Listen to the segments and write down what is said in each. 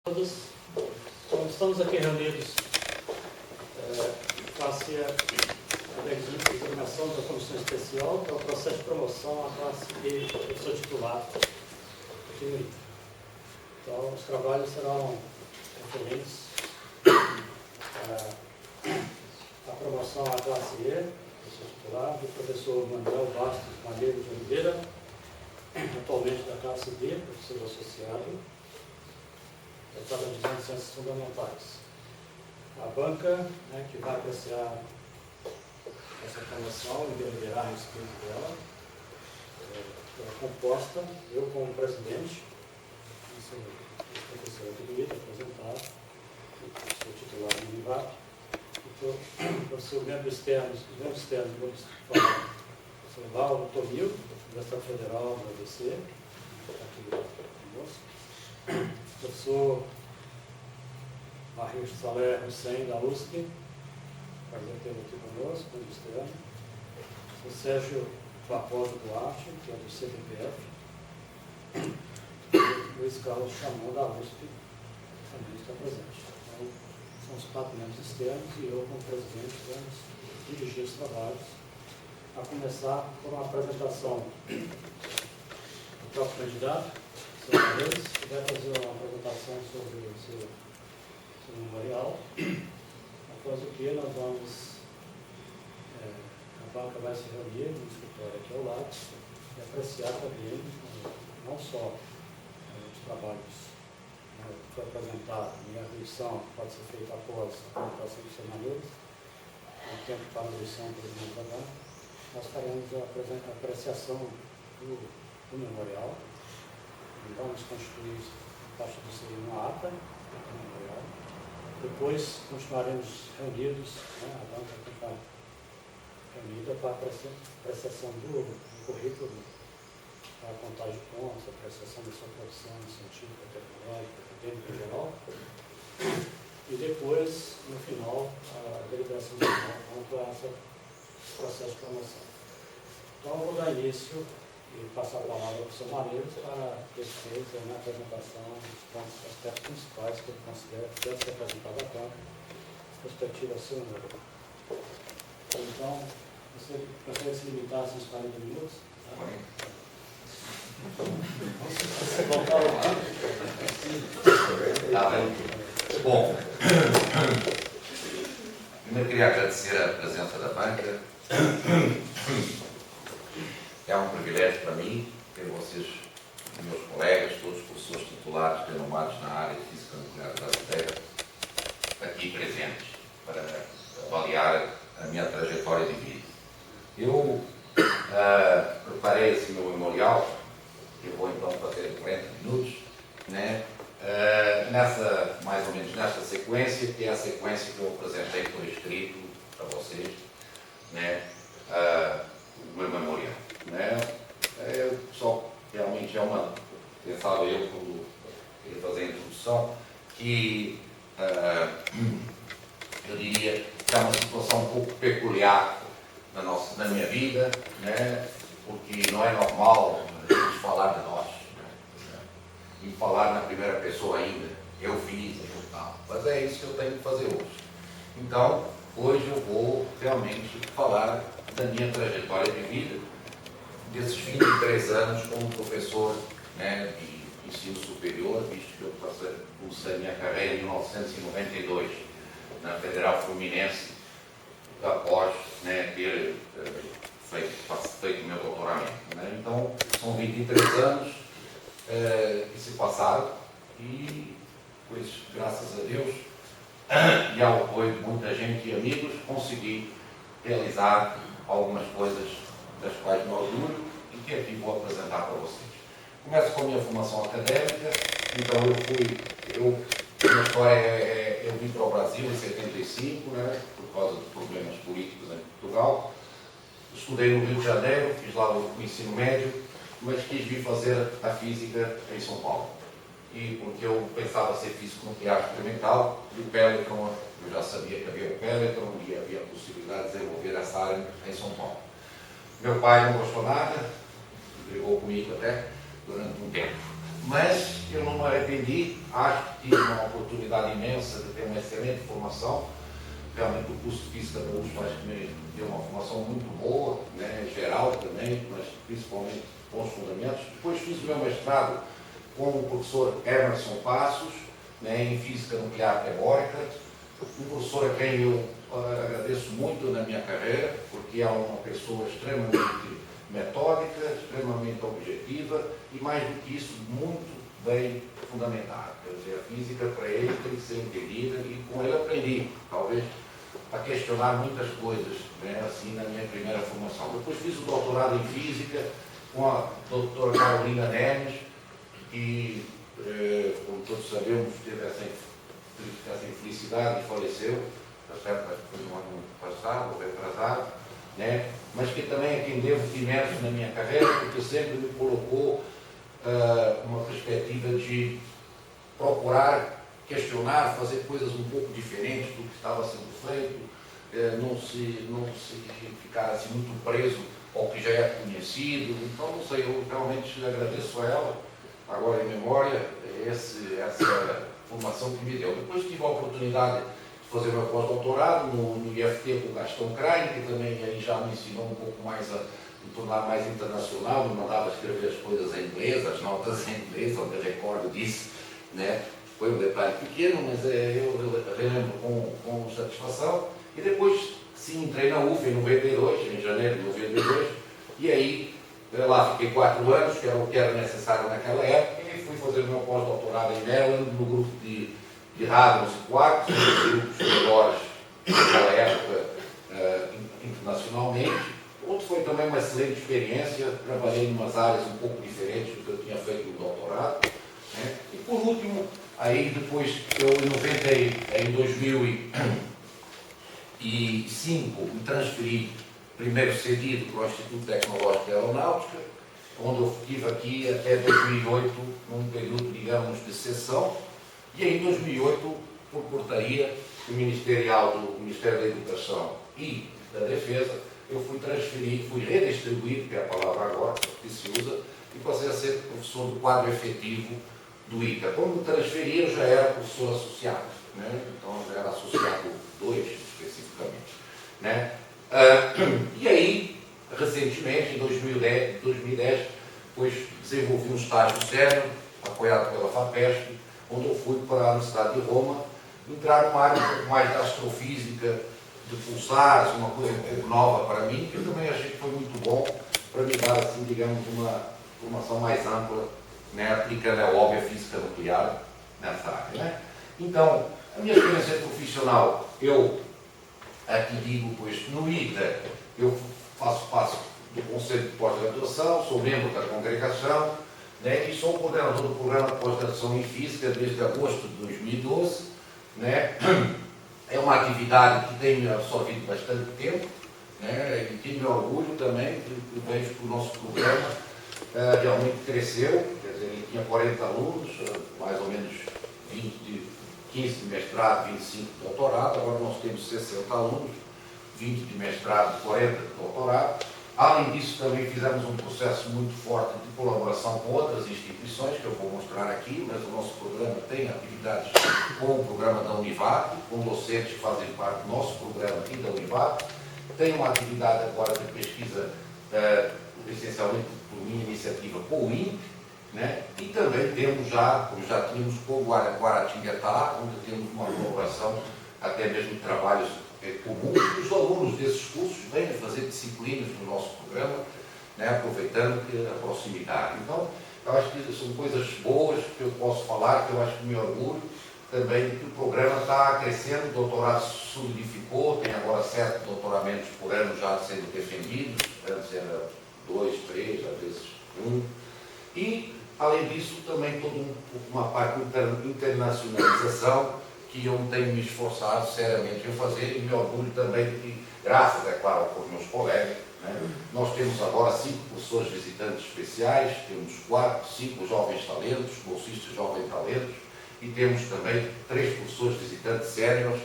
Todos, estamos aqui reunidos face à designação da Comissão Especial para o processo de promoção à classe B, professor titular aqui no ITA. Então, os trabalhos serão referentes à promoção à classe E, professor titular, do professor Manuel Bastos Malheiro de Oliveira, atualmente da classe B, professor associado, doutorado de Ciências Fundamentais. A banca, que vai apreciar essa promoção e deliberar a respeito dela, é composta, eu como presidente, o professor Atribuído, apresentado, o professor titular do INVAP, o professor membro externo, os membros externos, vamos falar, o professor Lauro Tomil, da Universidade Federal do ABC, aqui conosco, o professor Marrios Salé Hussein, da USP, prazer tê-lo aqui conosco, membro externo, o Sérgio Barbosa Duarte, que é do CPPF, o Luiz Carlos Chamon, da USP, também está presente. Então, são os 4 membros externos e eu, como presidente, vamos dirigir os trabalhos, a começar por uma apresentação do próprio candidato, o senhor Marreis, que vai fazer uma apresentação sobre o seu memorial, após o que nós vamos, a banca vai se reunir no escritório aqui ao lado e apreciar também, não só os trabalhos que foi apresentado, e a revisão pode ser feita após a apresentação dos senadores, o tempo para a revisão por exemplo da banca, nós faremos a apreciação do memorial, e vamos constituir a partir disso uma ata do memorial. Depois continuaremos reunidos, a banca ficar reunida para a apreciação do currículo, para a contagem de pontos, a apreciação da sua profissão científica, tecnológica, acadêmica em geral. E depois, no final, a deliberação final quanto a esse processo de promoção. Então, eu vou dar início e passar a palavra ao professor Malheiro para depois na apresentação dos aspectos principais que ele considera que deve ser apresentado à banca, respectivo ao seu número. Então, você gostaria de se limitar a esses 40 minutos? Você voltar ao lado? Tá bem. Bom, primeiro queria agradecer a presença da banca. É um privilégio para mim ter vocês, meus colegas, todos os professores titulares renomados na área de Física Nuclear da Terra, aqui presentes para avaliar a minha trajetória de vida. Eu preparei esse meu memorial, que eu vou então fazer em 40 minutos, mais ou menos nesta sequência, que é a sequência que eu apresentei por escrito para vocês, o meu memorial. Só realmente pensava eu, quando queria fazer a introdução, que eu diria que é uma situação um pouco peculiar na minha vida, porque não é normal a gente falar de nós, e falar na primeira pessoa ainda, eu fiz, mas é isso que eu tenho que fazer hoje. Então, hoje eu vou realmente falar da minha trajetória de vida, desses 23 anos como professor de ensino superior, visto que eu comecei a minha carreira em 1992 na Federal Fluminense, após ter feito meu doutoramento. Então, são 23 anos que se passaram e, pois, graças a Deus e ao apoio de muita gente e amigos, consegui realizar algumas coisas das quais me orgulho e que aqui vou apresentar para vocês. Começo com a minha formação académica. Então minha história eu vim para o Brasil em 75, por causa de problemas políticos em Portugal. Estudei no Rio de Janeiro, fiz lá o ensino médio, mas quis vir fazer a física em São Paulo. E porque eu pensava ser físico nuclear experimental, e o Pelletron, eu já sabia que havia o Pelletron e havia a possibilidade de desenvolver essa área em São Paulo. Meu pai não gostou nada, brigou comigo até durante um tempo. mas eu não me arrependi, acho que tive uma oportunidade imensa de ter uma excelente formação. Realmente o curso de Física da USP acho que me deu uma formação muito boa, né, geral também, mas principalmente bons fundamentos. Depois fiz o meu mestrado com o professor Emerson Passos, né, em Física Nuclear Teórica, um professor a quem eu agradeço muito na minha carreira, porque é uma pessoa extremamente metódica, extremamente objetiva e, mais do que isso, muito bem fundamentada. Quer dizer, a física para ele tem que ser entendida e com ele aprendi, talvez, a questionar muitas coisas, né, assim, na minha primeira formação. Depois fiz o doutorado em Física com a doutora Carolina Nemes, que, como todos sabemos, teve essa infelicidade e faleceu, foi no ano passado, ou retrasado, né? Mas que também é quem devo imenso na minha carreira, porque sempre me colocou uma perspectiva de procurar questionar, fazer coisas um pouco diferentes do que estava sendo feito, não se ficar assim, muito preso ao que já é conhecido. Então, não sei, eu realmente agradeço a ela, agora em memória, essa formação que me deu. Depois tive a oportunidade de fazer meu pós-doutorado no IFT com o Gastão Krain, que também aí já me ensinou um pouco mais a me tornar mais internacional, me mandava escrever as coisas em inglês, as notas em inglês, onde eu recordo disso, né? Foi um detalhe pequeno, mas eu relembro com satisfação. E depois, sim, entrei na UF em 92, em janeiro de 92, e aí lá fiquei 4 anos, que era o que era necessário naquela época, e fui fazer meu pós-doutorado em Maryland, no grupo de Hadrons e Quarks, um dos grupos melhores naquela época internacionalmente, onde foi também uma excelente experiência. Trabalhei em umas áreas um pouco diferentes do que eu tinha feito no doutorado, né? E por último, aí depois eu em 2005 me transferi primeiro cedido para o Instituto Tecnológico de Aeronáutica, onde eu estive aqui até 2008, num período, digamos, de sessão, e aí em 2008, por portaria ministerial do Ministério da Educação e da Defesa, eu fui redistribuído, que é a palavra agora que se usa, e passei a ser professor do quadro efetivo do ICA. Quando me transferi, eu já era professor associado, né? Então eu já era associado 2, especificamente, né? E aí, recentemente, em 2010, depois desenvolvi um estágio sério, apoiado pela FAPESP, onde eu fui para a Universidade de Roma, entrar numa área um pouco mais da astrofísica, de pulsares, uma coisa um pouco nova para mim, que eu também achei que foi muito bom para me dar, assim, digamos, uma formação mais ampla, né, aplicando, é óbvio, a física nuclear nessa área, né? Então, a minha experiência profissional, eu aqui digo, pois, no ITA, eu faço parte do Conselho de Pós-Graduação, sou membro da congregação, né, e sou coordenador do programa de pós-graduação em Física desde agosto de 2012, né? É uma atividade que tem me absorvido bastante tempo, né, e tive orgulho também de vejo que o nosso programa realmente cresceu. Quer dizer, ele tinha 40 alunos, mais ou menos 15 de mestrado, 25 de doutorado, agora nós temos 60 alunos, 20 de mestrado, 40 de doutorado. Além disso, também fizemos um processo muito forte de colaboração com outras instituições, que eu vou mostrar aqui, mas o nosso programa tem atividades com o programa da Univap, com docentes que fazem parte do nosso programa e da Univap. Tem uma atividade agora de pesquisa, essencialmente por minha iniciativa, com o INPE, né? E também temos como já tínhamos com o Guaratinguetá, onde temos uma colaboração, até mesmo de trabalhos comuns. Os alunos desses cursos vêm fazer disciplinas no nosso programa, né, aproveitando a proximidade. Então, eu acho que são coisas boas que eu posso falar, que eu acho que me orgulho também, que o programa está crescendo, o doutorado se solidificou, tem agora 7 doutoramentos por ano já sendo defendidos, antes era 2, 3, às vezes 1. E, além disso, também toda uma parte de internacionalização, que eu tenho me esforçado seriamente em fazer, e me orgulho também que, graças, é claro, aos meus colegas, né, nós temos agora 5 professores visitantes especiais, temos 5 jovens talentos, bolsistas jovens talentos, e temos também 3 professores visitantes sérios,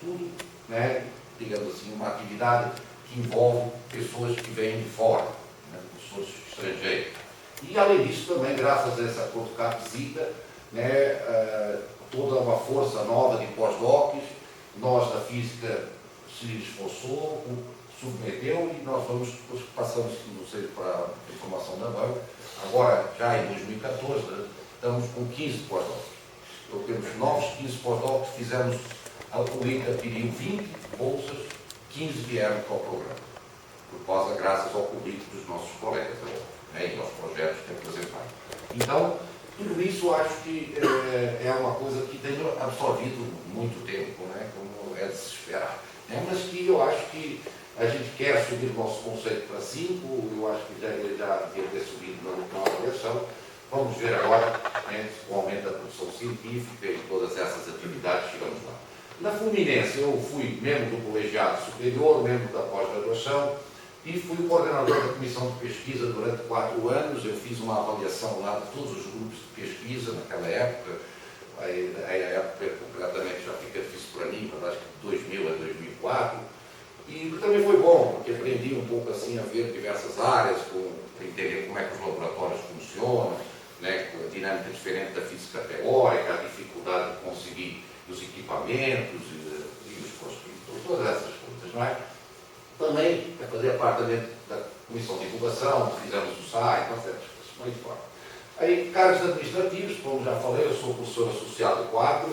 tudo, né, digamos assim, uma atividade que envolve pessoas que vêm de fora, né, professores estrangeiros. E, além disso, também, graças a esse acordo de capsita, né, toda uma força nova de pós-docs, nós da Física se esforçou, submeteu e nós passamos no centro para a informação da banca. Agora, já em 2014, estamos com 15 pós-docs. Então, temos novos 15 pós-docs, fizemos, o INCA pediu 20 bolsas, 15 vieram para o programa, por causa, graças ao currículo dos nossos colegas, né, e aos projetos que apresentaram. Então, tudo isso eu acho que é uma coisa que tem absorvido muito tempo, né, como é de se esperar. Né, mas que eu acho que a gente quer subir o nosso conceito para 5, eu acho que já devia ter subido na última avaliação. Vamos ver agora, né, com o aumento da produção científica e todas essas atividades, chegamos lá. Na Fluminense, eu fui membro do colegiado superior, membro da pós-graduação, e fui coordenador da comissão de pesquisa durante 4 anos. Eu fiz uma avaliação lá de todos os grupos de pesquisa naquela época. A época completamente já fica difícil para mim, mas acho que de 2000 a 2004. E também foi bom, porque aprendi um pouco assim a ver diversas áreas, para entender como é que os laboratórios funcionam, né, a dinâmica diferente da física teórica, a dificuldade de conseguir os equipamentos e os todas essas coisas, não é? Também fazia parte da comissão de divulgação, fizemos o site, certas coisas, muito forte. Aí, cargos administrativos, como já falei, eu sou professor associado 4,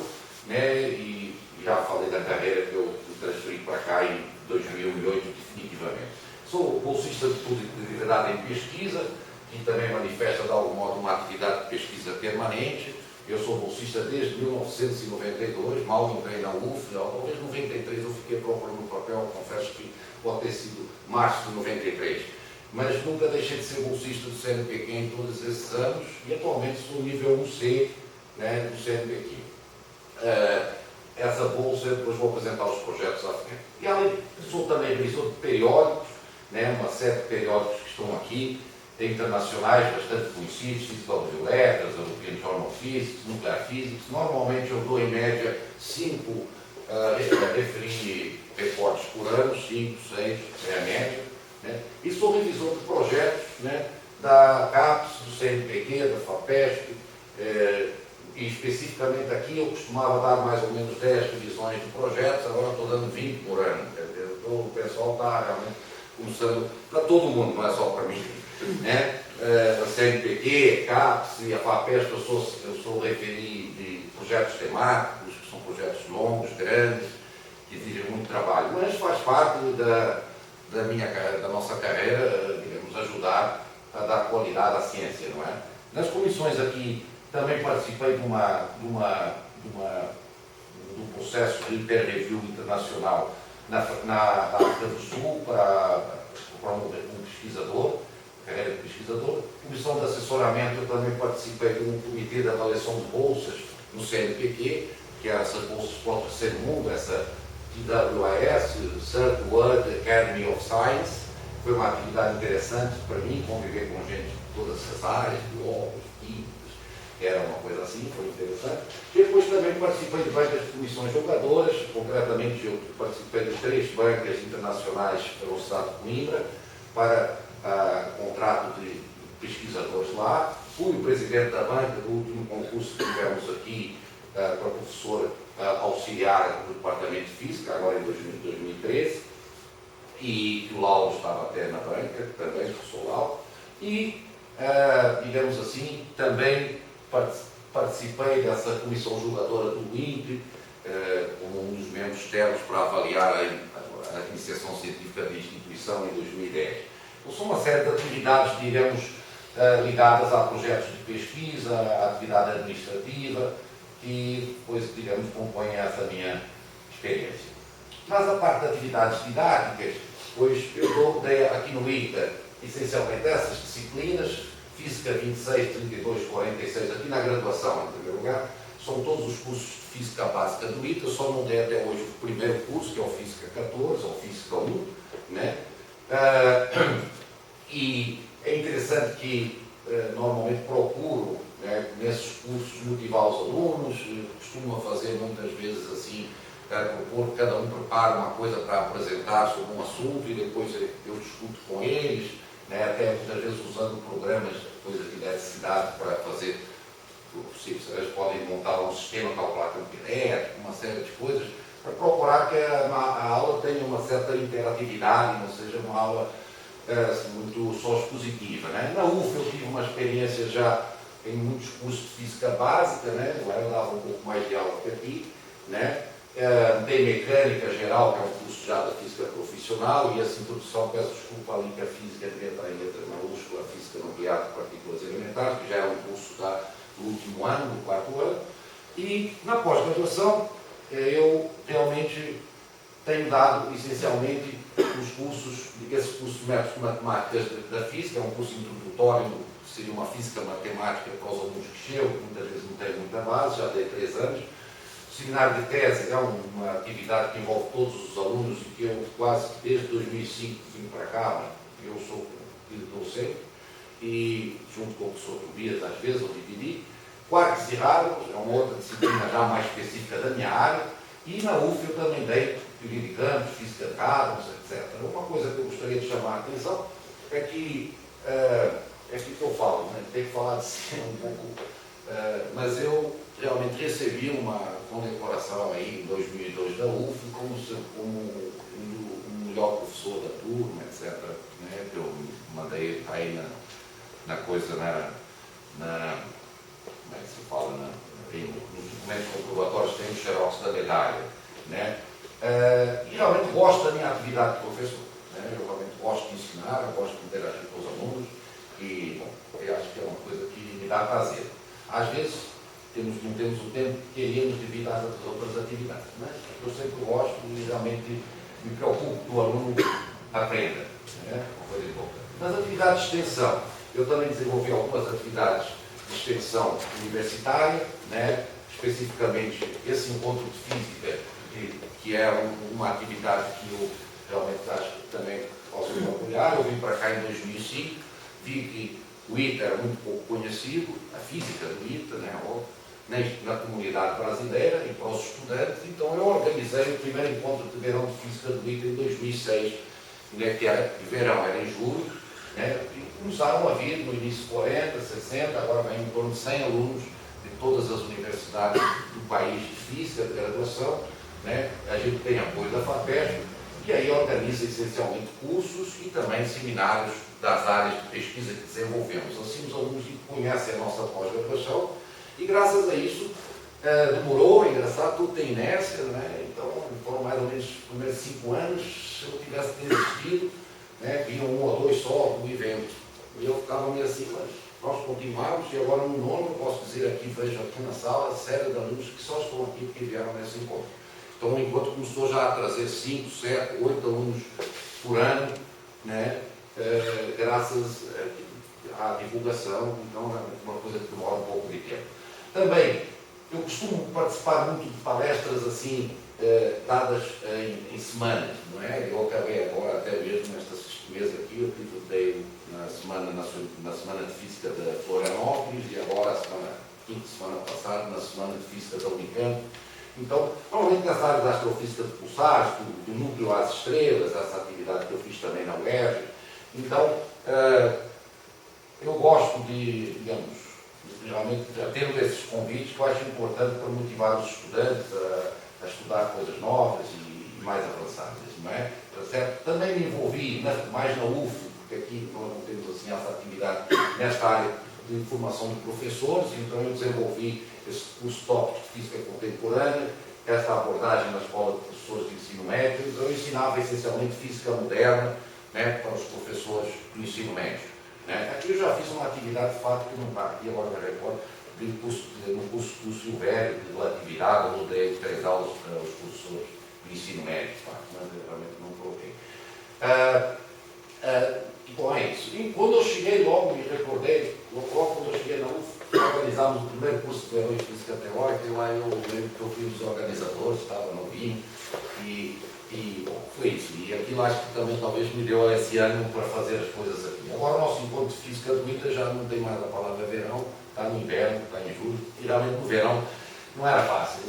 né, e já falei da carreira que eu me transferi para cá em 2008, definitivamente. Sou bolsista de produtividade em pesquisa, que também manifesta, de algum modo, uma atividade de pesquisa permanente. Eu sou bolsista desde 1992, mal entrei na UF, talvez em 93 eu fiquei procurando no papel, confesso que pode ter sido março de 93. Mas nunca deixei de ser bolsista do CNPq em todos esses anos e atualmente sou nível 1C, né, do CNPq. Essa bolsa, depois vou apresentar os projetos à frente. E além disso, sou também revisor de periódicos, né, uma série de periódicos que estão aqui, internacionais bastante conhecidos, Physical Letters, European Journal of Physics, Nuclear Physics. Normalmente eu dou em média 5 reportes por ano, 5, 6 é a média. Né? E sou revisor de projetos, né, da CAPES, do CNPq, da FAPESP, e especificamente aqui eu costumava dar mais ou menos 10 revisões de projetos, agora estou dando 20 por ano. O pessoal está realmente começando, para todo mundo, não é só para mim. Né? A CNPq, a CAPES e a FAPESP, eu sou referi de projetos temáticos, que são projetos longos, grandes, que exigem muito trabalho, mas faz parte da nossa carreira, digamos, ajudar a dar qualidade à ciência, não é? Nas comissões aqui também participei de do processo de inter-review internacional na África do Sul para um pesquisador, carreira de pesquisador. Comissão de assessoramento, eu também participei de um comitê de avaliação de bolsas no CNPq, que é essas bolsas para o terceiro mundo, essa TWIS, Third World Academy of Science. Foi uma atividade interessante para mim, conviver com gente de todas essas áreas, biólogos, químicos, era uma coisa assim, foi interessante. Depois também participei de bancas de comissões jogadoras, concretamente eu participei de 3 bancas internacionais pela Universidade de Coimbra, para contrato de pesquisadores lá. Fui o presidente da banca do último concurso que tivemos aqui para professor auxiliar do Departamento de Física, agora em 2013, e o Lauro estava até na banca, também, professor Lauro, e, digamos assim, também participei dessa comissão julgadora do INPE, como um dos membros externos para avaliar a iniciação científica da instituição em 2010. Então, são uma série de atividades, digamos, ligadas a projetos de pesquisa, à atividade administrativa, que, depois, digamos, compõem essa minha experiência. Mas a parte de atividades didáticas, pois eu dei aqui no INCA, essencialmente essas disciplinas, Física 26, 32, 46, aqui na graduação, em primeiro lugar, são todos os cursos de Física Básica do INCA, eu só não dei até hoje o primeiro curso, que é o Física 14, ou Física 1, né? E é interessante que normalmente procuro, né, nesses cursos, motivar os alunos, costumo fazer muitas vezes assim, propor que cada um prepare uma coisa para apresentar sobre um assunto e depois eu discuto com eles, né, até muitas vezes usando programas coisa de eletricidade para fazer o possível. Eles podem montar um sistema, calcular campo elétrico, uma série de coisas, para procurar que a aula tenha uma certa interatividade, não seja uma aula muito só expositiva. Né? Na UF eu tive uma experiência já em muitos cursos de física básica, né? Agora eu dava um pouco mais de aula que aqui, né? Tem mecânica geral, que é um curso já da física profissional, e essa introdução, peço desculpa ali que a física devia estar em letra maiúscula, a física nuclear de partículas elementares, que já é um curso do último ano, do quarto ano. E na pós-graduação, eu realmente tenho dado essencialmente os cursos, esse curso de métodos matemáticas da física, é um curso introdutório, seria uma física matemática para os alunos que chegam, que muitas vezes não têm muita base, já dei 3 anos. O seminário de tese é uma atividade que envolve todos os alunos e que eu quase desde 2005 vim para cá, eu sou docente, e junto com o professor Tobias, às vezes, eu dividi. Quarks e rádios, é uma outra disciplina já mais específica da minha área, e na UF eu também dei teoria de campos, física de átomos, etc. Uma coisa que eu gostaria de chamar a atenção é que eu falo, né? Tenho que falar de si um pouco, mas eu realmente recebi uma condecoração aí em 2002 da UF como o melhor professor da turma, etc. Né? Que eu mandei aí na coisa, como é que se fala, nos documentos comprobatórios tem o xerox da medalha. Né? E realmente gosto da minha atividade de professor. Né? Eu realmente gosto de ensinar, eu gosto de interagir com os alunos e eu acho que é uma coisa que me dá prazer. Às vezes não temos o tempo que queríamos devido às outras atividades, mas eu sempre gosto e realmente me preocupo que o aluno aprenda. Né? Uma coisa boa. Nas atividades de extensão, eu também desenvolvi algumas atividades de extensão universitária, né? Especificamente esse encontro de física, que é uma atividade que eu realmente acho que também posso me orgulhar. Eu vim para cá em 2005, vi que o ITA era muito pouco conhecido, a física do ITA, né? Nem na comunidade brasileira e para os estudantes, então eu organizei o primeiro encontro de verão de física do ITA em 2006, né? Que era de verão, era em julho, né? E começaram a vir no início 40, 60, agora vem em torno de 100 alunos de todas as universidades do país de física, de graduação, né? A gente tem apoio da FAPESP, e aí organiza essencialmente cursos e também seminários das áreas de pesquisa que desenvolvemos. Assim, os alunos conhecem a nossa pós-graduação e, graças a isso, demorou, é engraçado, tudo tem inércia, né? Então, foram mais ou menos os primeiros 5 anos. Se eu tivesse desistido, né, vinham 1 ou 2 só do evento. E eu ficava meio assim, mas nós continuamos, e agora no nono, eu posso dizer aqui, vejo aqui na sala, série de alunos que só estão aqui porque vieram nesse encontro. Então, o encontro começou já a trazer 5, 7, 8 alunos por ano, né? Graças à divulgação, então é uma coisa que demora um pouco de tempo. Também, eu costumo participar muito de palestras assim, dadas em semanas, não é? Eu acabei agora, até mesmo nesta mês aqui, eu dei na semana de Física da Florianópolis e agora, semana passada, na semana de Física da Unicamp. Então, normalmente nessa área da astrofísica de pulsares, do núcleo às estrelas, essa atividade que eu fiz também na UERJ. Então, eu gosto de, digamos, realmente tendo esses convites que eu acho importante para motivar os estudantes a estudar coisas novas e mais avançadas, não é? Certo? Também me envolvi mais na UF, porque aqui nós não temos assim essa atividade nesta área de formação de professores, então eu desenvolvi esse curso tópico de física contemporânea, esta abordagem na escola de professores de ensino médio. Então eu ensinava essencialmente física moderna, né, para os professores do ensino médio. Né? Aqui eu já fiz uma atividade de fato que não está aqui, agora me recordo, no curso do Silvério, de relatividade, eu dei 3 aulas para os professores do ensino médio, mas realmente não coloquei. Bom, é isso. E quando eu cheguei, logo me recordei, logo quando eu cheguei na UF, organizámos o primeiro curso de verão de física teórica, e lá eu lembro que eu fui os organizadores, estava novinho, e bom, foi isso. E aquilo acho que também talvez me deu esse ânimo para fazer as coisas aqui. Agora o nosso encontro de física do ITA já não tem mais a palavra verão, está no inverno, está em julho, e realmente no verão não era fácil.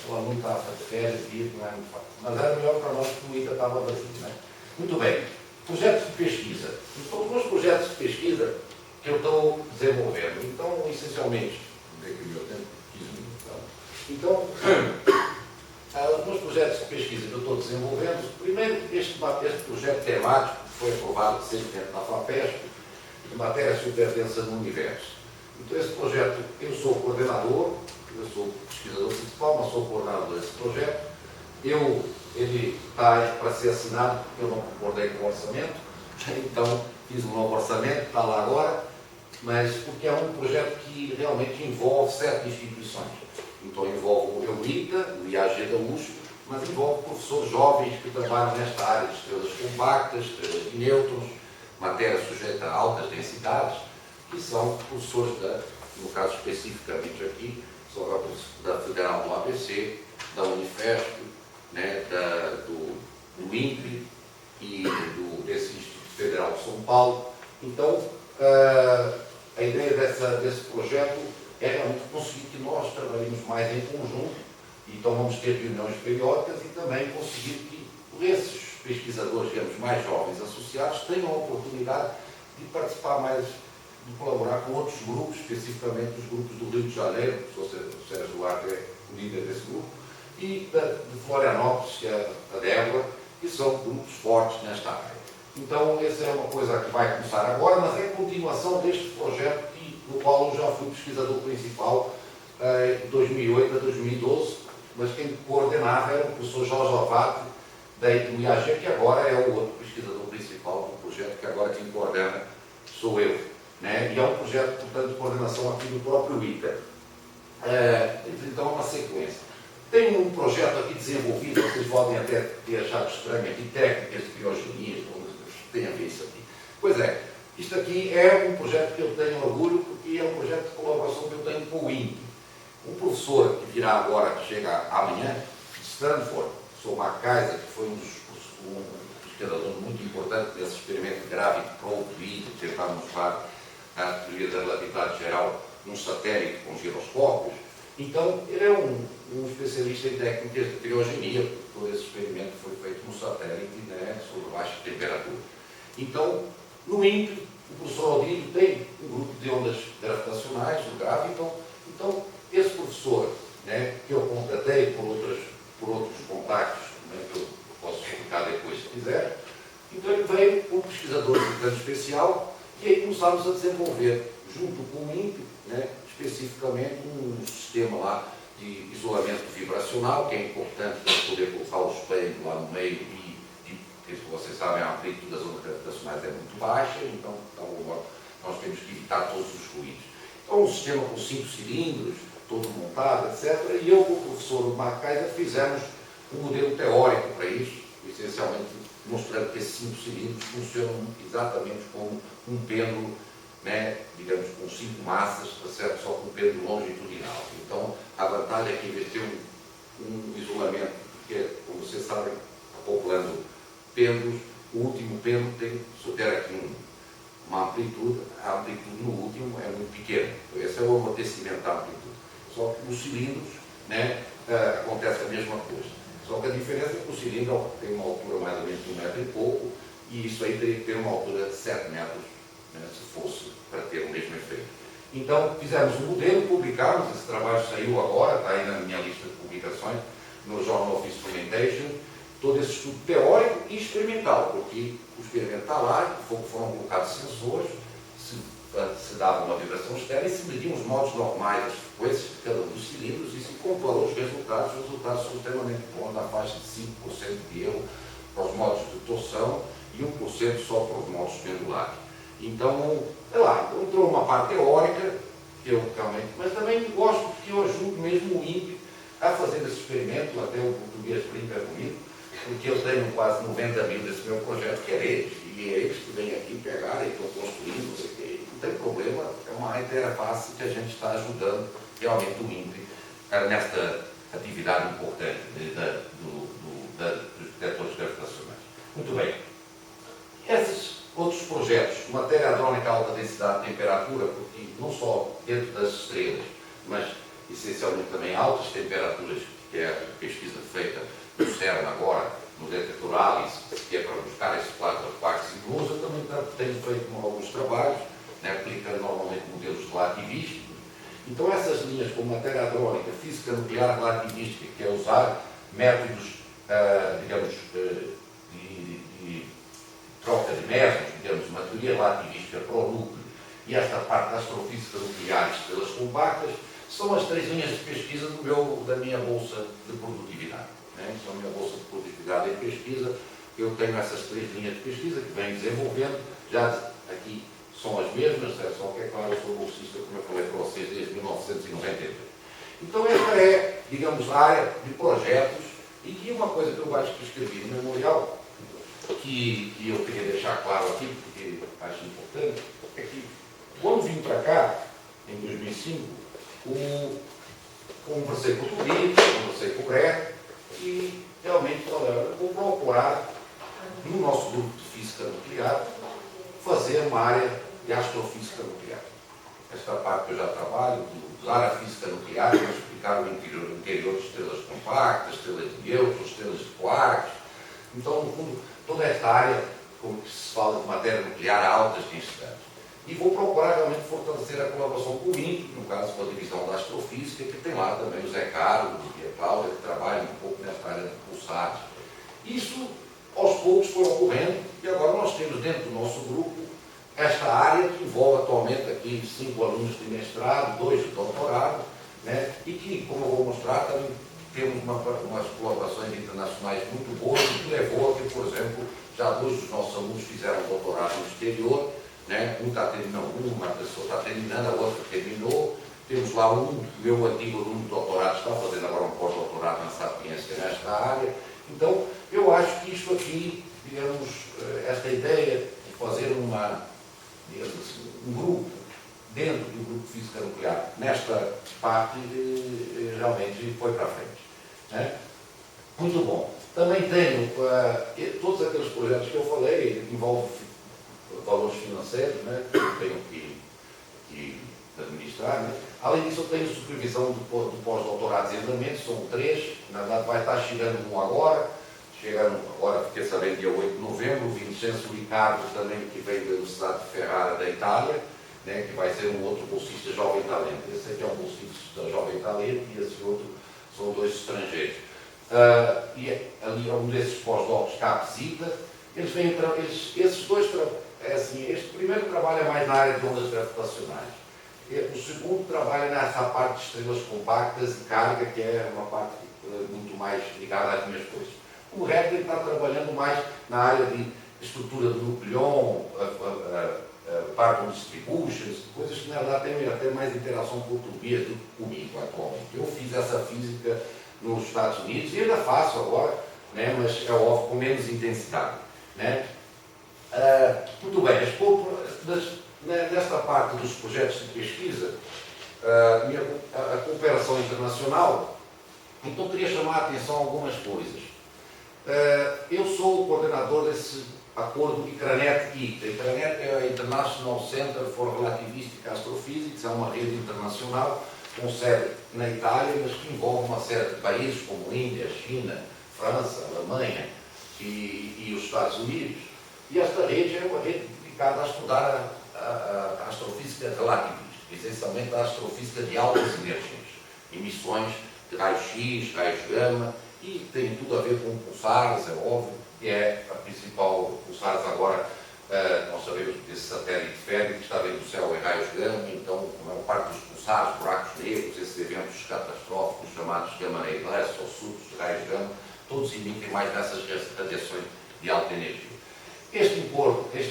O aluno estava de férias, não era muito fácil. Mas era melhor para nós que o ITA estava vazio, né? Muito bem. Projetos de pesquisa. Então, os meus projetos de pesquisa, que eu estou desenvolvendo. Então, essencialmente, então, os meus projetos de pesquisa que eu estou desenvolvendo, primeiro, este projeto temático que foi aprovado recentemente na FAPESP, de matéria superdensa no universo. Então, esse projeto, eu sou coordenador, eu sou pesquisador principal, mas sou coordenador desse projeto. Ele está para ser assinado, porque eu não concordei com o orçamento, então fiz um novo orçamento, está lá agora, mas porque é um projeto que realmente envolve 7 instituições. Então envolve o ITA, o IAG da USP, mas envolve professores jovens que trabalham nesta área de estrelas compactas, estrelas de nêutrons, matéria sujeita a altas densidades, que são professores, no caso especificamente aqui, são da Federal do ABC, da Unifesp, né, do INPE e desse Instituto Federal de São Paulo. Então, a ideia desse projeto é realmente conseguir que nós trabalhemos mais em conjunto, então vamos ter reuniões periódicas e também conseguir que esses pesquisadores, digamos, mais jovens associados tenham a oportunidade de participar mais, de colaborar com outros grupos, especificamente os grupos do Rio de Janeiro, o Sérgio Duarte é o líder desse grupo, e de Florianópolis, que é a Débora, que são grupos fortes nesta área. Então, essa é uma coisa que vai começar agora, mas é a continuação deste projeto no qual eu já fui pesquisador principal de 2008 a 2012, mas quem coordenava era o professor Jorge Ovati, do IAG, que agora é o outro pesquisador principal do projeto, que agora quem coordena sou eu. Né? E é um projeto, portanto, de coordenação aqui do próprio ITA. Então, é uma sequência. Tem um projeto aqui desenvolvido, vocês podem até ter achado estranho aqui, técnicas de criogenia, tem a ver isso aqui. Pois é, isto aqui é um projeto que eu tenho orgulho, porque é um projeto de colaboração que eu tenho com o INPE. Um professor que virá agora, que chega amanhã, de Stanford, Sr. McKaiser, que foi um pesquisador muito importante desse experimento de Gravity Probe do ITA, de tentar mostrar a teoria da relatividade geral num satélite com giroscópios. Então, ele é um especialista em técnicas de criogenia, porque todo esse experimento foi feito no satélite, né, sob baixa temperatura. Então, no INPE, o professor Aldílio tem um grupo de ondas gravitacionais, do Graviton. Então, esse professor, né, que eu contratei por outros contactos, né, que eu posso explicar depois se quiser, então ele veio como pesquisador de plano especial e aí começámos a desenvolver, junto com o INPE, né, especificamente um sistema lá de isolamento vibracional, que é importante para poder colocar o espelho lá no meio e, porque vocês sabem, a amplitude das ondas gravitacionais é muito baixa, então nós temos que evitar todos os ruídos. Então, um sistema com 5 cilindros, todo montado, etc. E eu, com o professor McKaiser, fizemos um modelo teórico para isso, essencialmente mostrando que esses 5 cilindros funcionam exatamente como um pêndulo, né, digamos, com 5 massas, tá certo? Só com um pêndulo longitudinal. Então, a vantagem é que, em vez de ter um isolamento, porque, como vocês sabem, acoplando pêndulos, o último pêndulo supera aqui uma amplitude, a amplitude no último é muito pequena. Então, esse é o amortecimento da amplitude. Só que nos cilindros, né, acontece a mesma coisa. Só que a diferença é que o cilindro tem uma altura mais ou menos de 1 metro e pouco, e isso aí teria que ter uma altura de 7 metros, né, se fosse para ter o mesmo efeito. Então, fizemos um modelo, publicamos, esse trabalho saiu agora, está aí na minha lista de publicações, no Journal of Instrumentation, todo esse estudo teórico e experimental, porque o experimento está lá, foram colocados sensores, se dava uma vibração externa e se mediam os modos normais, as frequências de cada um dos cilindros e se comparou os resultados são extremamente bons, na faixa de 5% de erro para os modos de torção e 1% só para os modos pendulares. Então, então entrou uma parte teórica, que eu realmente, mas também gosto porque eu ajudo mesmo o INPE a fazer esse experimento, até o português brinca comigo, porque eu tenho quase 90 mil desse meu projeto, que é eles, e é eles que vêm aqui pegar e estão construindo, não sei o quê. Não tem problema, é uma interface que a gente está ajudando realmente o INPE nesta atividade importante dos detectores gravitacionais. Muito bem. Esses outros projetos, matéria hadrônica alta densidade de temperatura, porque não só dentro das estrelas, mas essencialmente também altas temperaturas, que é a pesquisa feita no CERN agora, no detector ALICE, que é para buscar esses plasma quarks e blues, eu também tenho feito alguns trabalhos, né, aplicando normalmente modelos relativísticos. Então essas linhas como matéria hadrônica, física nuclear relativística, que é usar métodos, digamos, de troca de mesmos, digamos, uma teoria relativística para o núcleo, e esta parte da astrofísica nuclear e estrelas compactas, são as 3 linhas de pesquisa da minha bolsa de produtividade. Né? São a minha bolsa de produtividade em pesquisa. Eu tenho essas 3 linhas de pesquisa que venho desenvolvendo, já aqui são as mesmas, só que é claro, eu sou bolsista, como eu falei para vocês, desde 1993. Então esta é, digamos, a área de projetos, e que uma coisa que eu acho que escrevi no memorial, que eu queria deixar claro aqui, porque acho importante, é que quando vim para cá, em 2005, conversei com o Tobias, conversei com o Greg, e realmente, olha, vou procurar, no nosso grupo de física nuclear, fazer uma área de astrofísica nuclear. Esta parte que eu já trabalho, de usar a física nuclear para explicar o interior de estrelas compactas, estrelas de nêutrons, estrelas de quarks. Então, no fundo, toda esta área, como que se fala de matéria nuclear a altas densidades. E vou procurar realmente fortalecer a colaboração com o INPE, no caso com a divisão da astrofísica, que tem lá também o Zé Carlos e a Cláudia, que trabalham um pouco nesta área de pulsares. Isso, aos poucos, foi ocorrendo, e agora nós temos dentro do nosso grupo esta área que envolve atualmente aqui 5 alunos de mestrado, 2 de doutorado, né? E que, como eu vou mostrar, também temos umas colaborações internacionais muito boas, e que levou a que, por exemplo, já 2 dos nossos alunos fizeram doutorado no exterior, né? Um está terminando, uma pessoa está terminando, a outra terminou. Temos lá meu antigo aluno de doutorado está fazendo agora um pós-doutorado na Sapiência nesta área. Então, eu acho que isto aqui, digamos, esta ideia de fazer digamos assim, um grupo dentro do grupo de física nuclear, nesta parte, realmente foi para frente. Né? Muito bom. Também tenho todos aqueles projetos que eu falei, envolvem valores financeiros, né, que eu tenho que administrar. Né? Além disso, eu tenho supervisão do pós-doutorado em andamento, são 3, na verdade vai estar chegando um agora, fiquei sabendo, dia 8 de novembro, o Vincenzo Ricardo também, que veio da Universidade de Ferrara, da Itália, né, que vai ser um outro bolsista jovem talento. Esse aqui é um bolsista jovem talento e esse outro são 2 estrangeiros. E ali, um desses pós-docs, Capsita, esses 2 assim, este primeiro trabalha mais na área de ondas gravitacionais. O segundo trabalha nessa parte de estrelas compactas e carga, que é uma parte muito mais ligada às minhas coisas. O Redley está trabalhando mais na área de estrutura do nucleon, particle distributions, coisas que na verdade têm até mais interação com o Tobias do que comigo atualmente. Eu fiz essa física nos Estados Unidos e ainda faço agora, né, mas é óbvio com menos intensidade. Né? Muito bem, nesta parte dos projetos de pesquisa, a cooperação internacional, então queria chamar a atenção a algumas coisas. Eu sou o coordenador desse acordo ICRANET-ITRA. ICRANET é a International Center for Relativistic Astrophysics, é uma rede internacional com sede na Itália, mas que envolve uma série de países como Índia, China, França, Alemanha e os Estados Unidos. E esta rede é uma rede dedicada a estudar a astrofísica relativista, essencialmente a astrofísica de altas energias, emissões de raios-x, raios gama, e tem tudo a ver com pulsares, é óbvio, que é a principal pulsares agora. Nós sabemos que esse satélite férreo que está dentro do céu é raios gama, então a maior parte dos pulsares, buracos negros, esses eventos catastróficos chamados gamma-ray bursts ou surtos de raios gama, todos emitem mais dessas radiações de alta energia. Este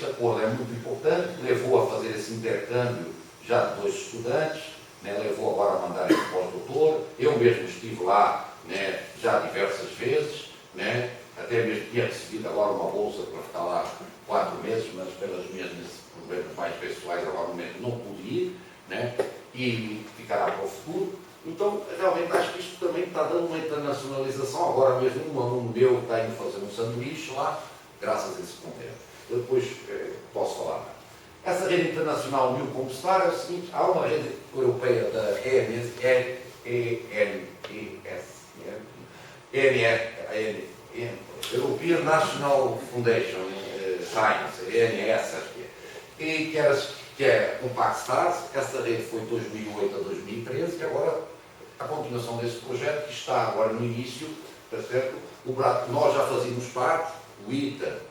acordo é muito importante, levou a fazer esse intercâmbio já de 2 estudantes, né, levou agora a mandar esse pós-doutor. Eu mesmo estive lá, né, já diversas vezes, né, até mesmo tinha recebido agora uma bolsa para ficar lá 4 meses, mas pelas minhas problemas mais pessoais agora no momento não pude ir, né, e ficará para o futuro. Então, realmente acho que isto também está dando uma internacionalização. Agora mesmo um aluno meu está indo fazer um sanduíche lá, graças a esse convênio. Eu depois posso falar mais. Essa rede internacional New Compstar é o seguinte: há uma rede europeia da European National Foundation Science, ENS, acho que é, que é o Paxstars. Essa rede foi de 2008 a 2013 e agora a continuação desse projeto, que está agora no início, está certo? Nós já fazíamos parte, o ITA,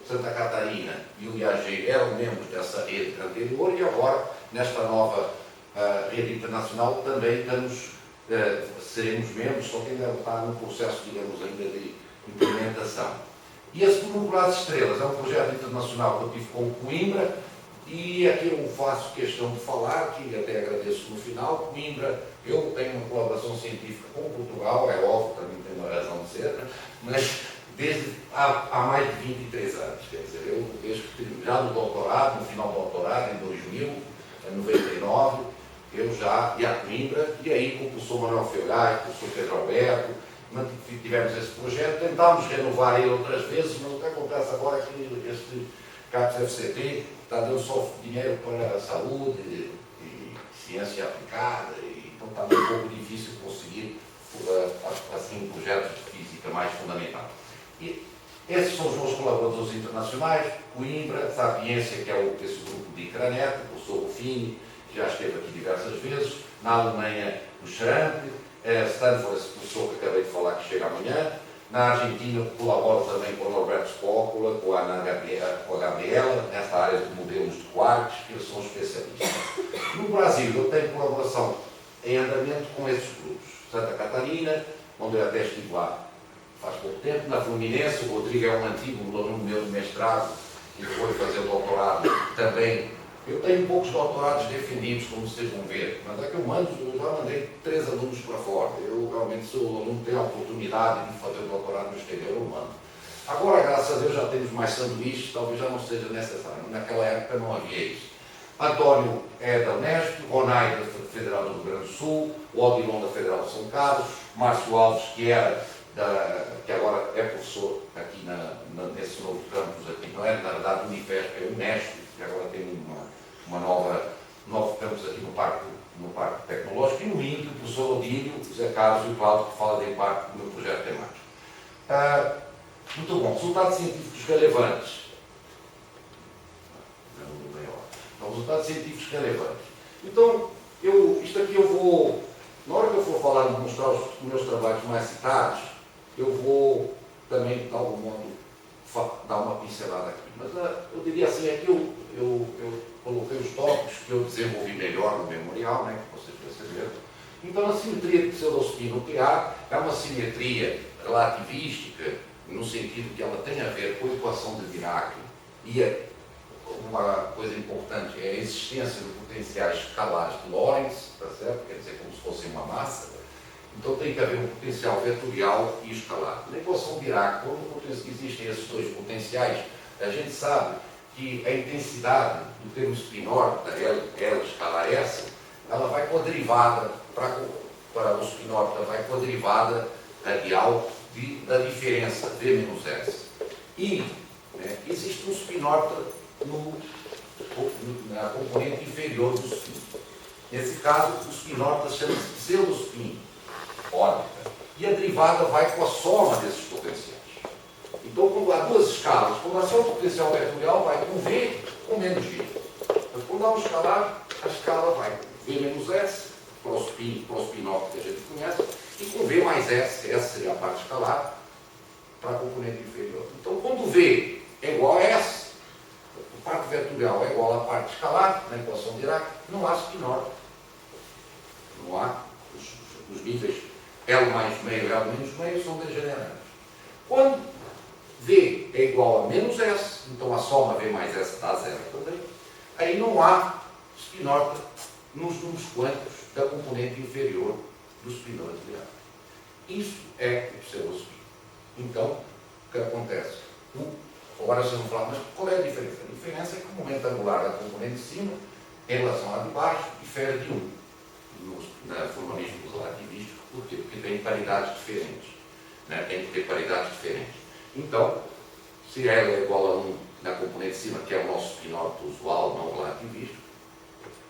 Santa Catarina e o IAG eram membros dessa rede anterior e agora, nesta nova rede internacional, também seremos membros, só que ainda está no processo, digamos, ainda de implementação. E esse Núcleo das Estrelas é um projeto internacional que eu tive com o Coimbra, e aqui eu faço questão de falar, que até agradeço no final. Coimbra, eu tenho uma colaboração científica com Portugal, é óbvio, também tem uma razão de ser, mas desde há mais de 23 anos, quer dizer, eu desde que já no doutorado, no final do doutorado, em 2000, em 99, eu já ia a Coimbra, e aí com o professor Manuel Felgais, com o professor Pedro Alberto, tivemos esse projeto, tentámos renovar ele outras vezes, mas o que acontece agora é que este CAPES FCT está dando só dinheiro para a saúde e ciência aplicada, e então está um pouco difícil conseguir assim, projetos de física mais fundamental. E esses são os meus colaboradores internacionais: Coimbra, Sapiência, que é esse grupo de Icranet, o professor Ruffini, que já esteve aqui diversas vezes, na Alemanha, o Schramp, Stanford, esse professor que acabei de falar, que chega amanhã. Na Argentina colaboro também com o Norberto Spócula, com a Gabriela, nesta área de modelos de quarks, que eles são especialistas. No Brasil eu tenho colaboração em andamento com esses grupos. Santa Catarina, onde eu até estive lá faz pouco tempo. Na Fluminense, o Rodrigo é um antigo aluno meu de mestrado, que foi fazer doutorado também. Eu tenho poucos doutorados defendidos, como vocês vão ver, mas é que eu já mandei 3 alunos para fora. Eu realmente, se o aluno tem a oportunidade de fazer o doutorado no exterior, eu mando. Agora, graças a Deus, já temos mais sanduíches, talvez já não seja necessário. Naquela época não havia isso. António é da Unesp, Ronai da Federal do Rio Grande do Sul, o Odilon da Federal de São Carlos, Márcio Alves, que agora é professor aqui nesse novo campus aqui, não é? Na verdade, o Unifesp é o Unesp, que agora tem novo campus aqui no Parque Tecnológico, e no INPE, o professor Odílio, o Zé Carlos e o Cláudio, que fala de impacto do meu projeto temático. Muito bom. Resultados científicos relevantes. Resultados científicos relevantes. Então, isto aqui eu vou, na hora que eu for falar, mostrar os meus trabalhos mais citados, eu vou também, de algum modo, dar uma pincelada aqui. Mas eu diria assim, é que eu coloquei os tópicos que eu desenvolvi melhor no memorial, né, que vocês perceberam. Então, a simetria de pseudospin nuclear é uma simetria relativística, no sentido que ela tem a ver com a equação de Dirac, e uma coisa importante é a existência de potenciais escalares de Lorentz, tá certo? Quer dizer, como se fosse uma massa. Então tem que haver um potencial vetorial e escalar. Na equação de Dirac, quando existem esses dois potenciais, a gente sabe que a intensidade do termo spin-órbita, L escalar S, ela vai com a derivada, para o spin-órbita, vai com a derivada radial da diferença V menos S. E existe um spin-órbita na componente inferior do spin. Nesse caso, o spin-órbita chama-se pseudospin órbita. E a derivada vai com a soma desses potenciais. Então, quando há duas escalas, quando há só o potencial vetorial, vai com V com menos V. Mas quando há um escalar, a escala vai com V menos S, para o spin órbita que a gente conhece, e com V mais S, S seria a parte escalar, para a componente inferior. Então, quando V é igual a S, a parte vetorial é igual à parte escalar, na equação de Dirac, não há spin-órbita. Não há. Os níveis L mais meio e L menos meio são degenerantes. Quando V é igual a menos S, então a soma V mais S dá zero também, aí não há spin-órbita nos números quânticos da componente inferior do spin-órbita de Dirac. Isso é o pseudospin. Então, o que acontece? Agora vocês vão falar, mas qual é a diferença? A diferença é que o momento angular da componente de cima, em relação à de baixo, difere de 1. Na formalismo relativístico, por quê? Porque tem paridades diferentes. Né? Tem que ter paridades diferentes. Então, se L é igual a 1 na componente de cima, que é o nosso spin-órbita usual não relativístico,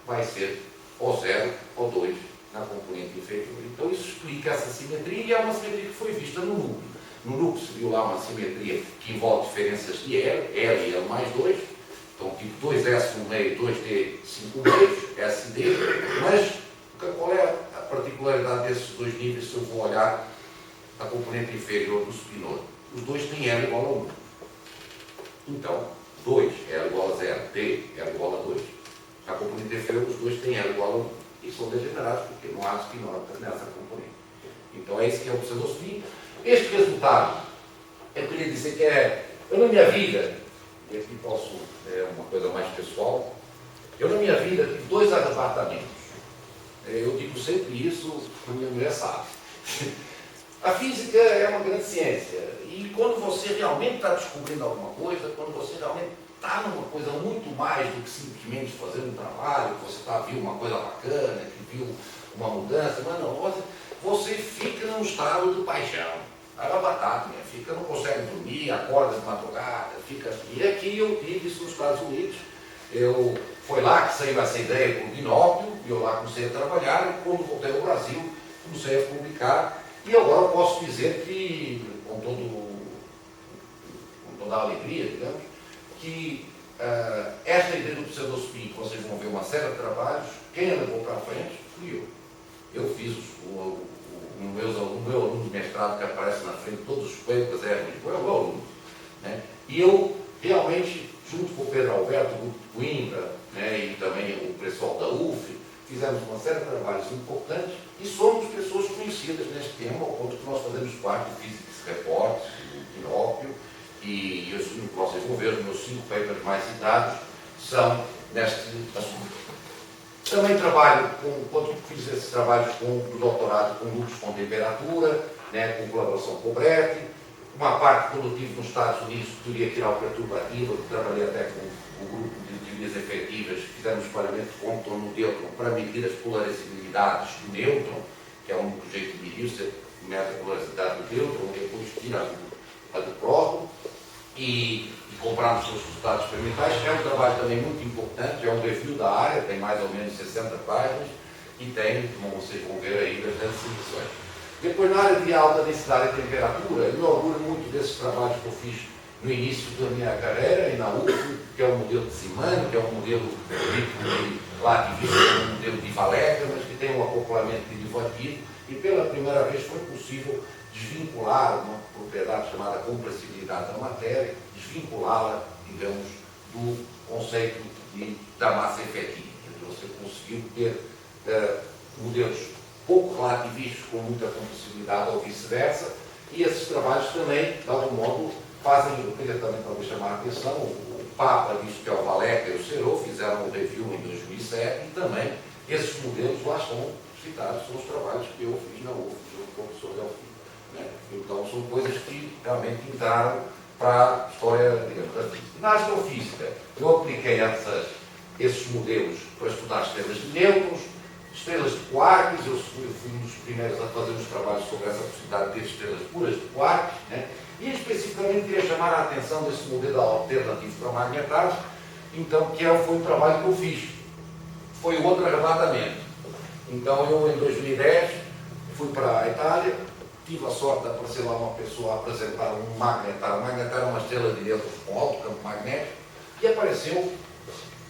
vai ser ou 0 ou 2 na componente inferior. Então, isso explica essa simetria, e é uma simetria que foi vista no núcleo. No núcleo se viu lá uma simetria que envolve diferenças de L e L mais 2, Então, tipo 2S no meio, 2D, 5 meios, S e D, mas qual é a particularidade desses dois níveis se eu vou olhar a componente inferior do spinor? Os dois têm L igual a 1. Então, 2, L igual a 0, D, L igual a 2. A componente inferior, os dois têm L igual a 1. E são degenerados porque não há spinor nessa componente. Então, é isso que é o pseudospin. Este resultado, eu queria dizer que eu na minha vida, e aqui posso, uma coisa mais pessoal, eu na minha vida tive 2 arrebatamentos. Eu digo sempre isso, a minha mulher sabe. A física é uma grande ciência, e quando você realmente está descobrindo alguma coisa, quando você realmente está numa coisa muito mais do que simplesmente fazer um trabalho, que você viu uma coisa bacana, que viu uma mudança, mas não, você fica num estado de paixão. Arrebatado, fica, não consegue dormir, acorda de madrugada, fica. E aqui eu tive isso nos Estados Unidos. Foi lá que saiu essa ideia com o binóculo, e eu lá comecei a trabalhar, e quando voltei ao Brasil, comecei a publicar, e agora eu posso dizer que, com toda a alegria, digamos, que esta ideia do pseudospin, vocês vão ver uma série de trabalhos, quem a levou para a frente fui eu. Eu fiz o meu aluno de mestrado que aparece na frente de todos os papers, foi o meu aluno. Né? E eu, realmente, junto com o Pedro Alberto, o grupo de Coimbra, né, e também o pessoal da UF, fizemos uma série de trabalhos importantes e somos pessoas conhecidas neste tema, ao ponto que nós fazemos parte do Physics Report, do binóculo, e vocês vão ver os meus 5 papers mais citados são neste assunto. Também trabalho, quando fiz esses trabalhos do doutorado com lucros com temperatura, né, com colaboração com o Brett, uma parte quando eu estive nos Estados Unidos, teoria tirar perturbativa, que trabalhei até com o grupo de teorias efetivas, fizemos espalhamento de Compton no nêutron para medir as polarizabilidades do nêutron, que é o único jeito de medir, você mede a polaridade do nêutron, depois tira a do próton, e compararmos os resultados experimentais. É um trabalho também muito importante, é um review da área, tem mais ou menos 60 páginas e tem, como vocês vão ver aí, bastantes edições. Depois, na área de alta densidade e temperatura, eu me orgulho muito desses trabalhos que eu fiz no início da minha carreira, e na UF, que é o modelo de Simano, que é um modelo de lativista, um modelo de Valeca, mas que tem um acoplamento derivativo, e pela primeira vez foi possível desvincular uma propriedade chamada compressibilidade da matéria, desvinculá-la, digamos, do conceito da massa efetiva. Você conseguiu ter modelos pouco relativistas com muita compressibilidade ou vice-versa, e esses trabalhos também, de algum modo, fazem, eu queria também talvez chamar a atenção, o Papa disso que é o Valeca e o Serot fizeram um review em 2007, e também esses modelos lá estão citados, são os trabalhos que eu fiz na UF, junto com o professor Delfim. Então, são coisas que realmente entraram para a história, digamos, da física. Na astrofísica, eu apliquei esses modelos para estudar estrelas de nêutrons, estrelas de quarks. Eu fui um dos primeiros a fazer uns trabalhos sobre essa possibilidade de ter estrelas puras de quarks, né? E especificamente queria chamar a atenção desse modelo alternativo para magnetares, então, foi um trabalho que eu fiz. Foi o outro arrebatamento. Então, eu, em 2010, fui para a Itália, tive a sorte de aparecer lá uma pessoa a apresentar um magnetar. Um magnetar é uma estrela de nêutrons com alto campo magnético, e apareceu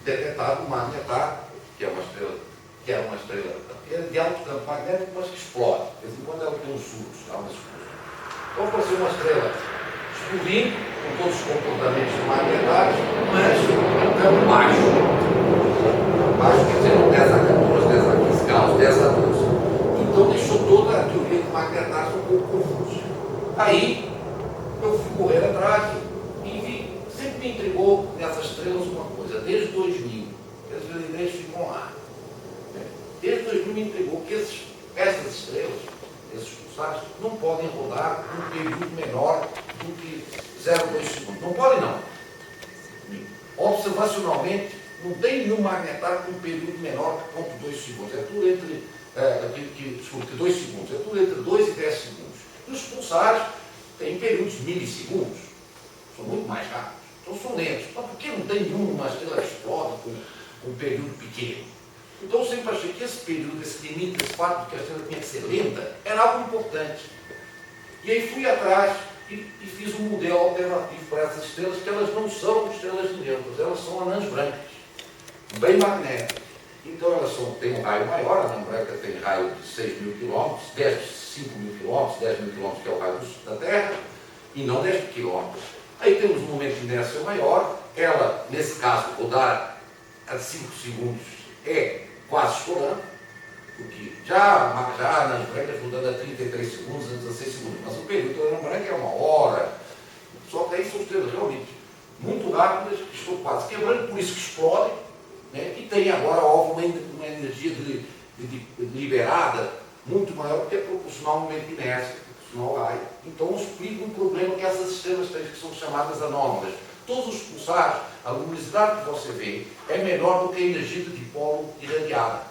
detectado um magnetar, que é uma estrela de alto campo magnético, mas que explode. De vez em quando ela tem uns surtos, há umas explosões. Então apareceu uma estrela explodindo, com todos os comportamentos magnetários, mas um campo baixo. Baixo quer dizer 10 a 14, 10 a 15 graus, 10 a 12. Então deixou toda a teoria de magnetares um pouco confusa. Aí eu fui correr atrás e vi, sempre me intrigou nessas estrelas uma coisa, desde 2000, as ideias ficam lá. Desde 2000 me intrigou que essas estrelas, esses pulsares, não podem rodar um período menor do que 0,2 segundos. Não podem, não. Observacionalmente, não tem nenhum magnetar com um período menor que 0,2 segundos. É tudo entre 2 segundos, é tudo entre 2 e 10 segundos. E os pulsares têm períodos de milissegundos, são muito mais rápidos, então são lentos. Mas por que não tem nenhuma estrela que explode com um período pequeno? Então eu sempre achei que esse período, esse limite, esse fato de que a estrela tinha que ser lenta, era algo importante. E aí fui atrás e fiz um modelo alternativo para essas estrelas, que elas não são estrelas de nêutrons, elas são anãs brancas, bem magnéticas. Então elas têm um raio maior, a anã branca tem raio de 6.000 km, 5.000 km, 10.000 km, que é o raio da Terra, e não 10 km. Aí temos um momento de inércia maior, ela, nesse caso, rodar a 5 segundos é quase estourando, porque já anãs brancas rodando a 33 segundos, a 16 segundos, mas o período da anã branca é 1 hora, só que aí são estrelas realmente muito rápidas, que estão quase quebrando, por isso que explodem, né? E tem agora uma energia liberada muito maior, porque é proporcional ao momento de inércia, proporcional ao raio. Então explica um problema que essas estrelas têm, que são chamadas anómalas. Todos os pulsares, a luminosidade que você vê é menor do que a energia de dipolo irradiada.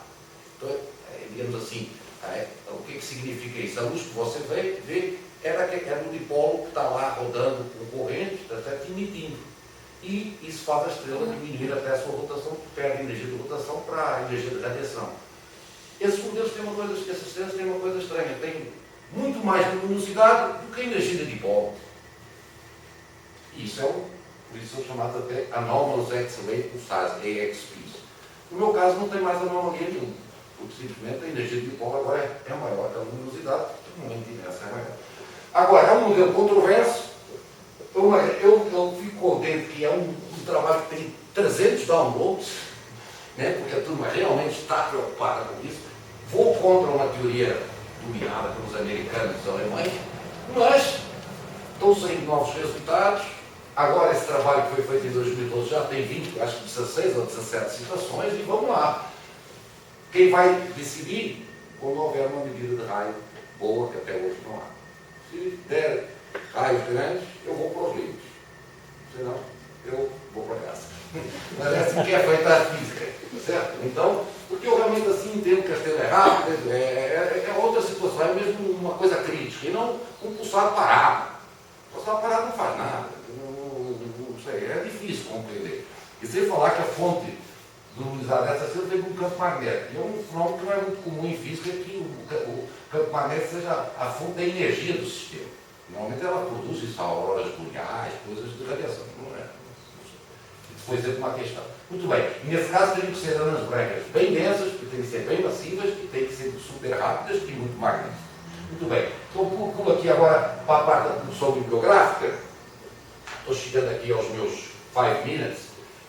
Então, digamos assim, o que significa isso? A luz que você vê é do dipolo que está lá rodando com corrente, está certo? Emitindo. E isso faz a estrela diminuir até a sua rotação, que perde a energia de rotação para a energia de radiação. Esses modelos têm uma coisa, essas estrelas têm uma coisa estranha, têm muito mais luminosidade do que a energia de dipolo. E isso por isso são chamados até Anomalous X-ray Pulsars, AXPs. No meu caso não tem mais anomalia nenhuma, porque simplesmente a energia de dipolo agora é maior, a luminosidade, no momento de inércia é maior. Agora, é um modelo controverso. Eu fico contente que é um trabalho que tem 300 downloads, né, porque a turma realmente está preocupada com isso. Vou contra uma teoria dominada pelos americanos e os alemães, mas estão saindo novos resultados. Agora esse trabalho que foi feito em 2012 já tem 20, acho que 16 ou 17 citações, e vamos lá. Quem vai decidir quando houver uma medida de raio boa, que até hoje não há. Se der raios grandes, eu vou para os livros. Senão, eu vou para casa. Mas é assim que é feita a física, certo? Então, porque eu realmente assim entendo que a estrela é rápida, é outra situação, é mesmo uma coisa crítica, e não um pulsar parado. O pulsar parado não faz nada, não sei, é difícil compreender. E sem falar que a fonte de luminosidade dessa estrela vem de um campo magnético. E é um fenômeno que não é muito comum em física, que o campo magnético seja a fonte da energia do sistema. Normalmente ela produz isso, auroras boreais, coisas de radiação, não é? Foi sempre uma questão. Muito bem, nesse caso teriam que ser anãs brancas bem densas, que têm que ser bem massivas, que têm que ser super rápidas e muito magnéticas. Muito bem, então pulo aqui agora para a parte da produção bibliográfica. Estou chegando aqui aos meus 5 minutes.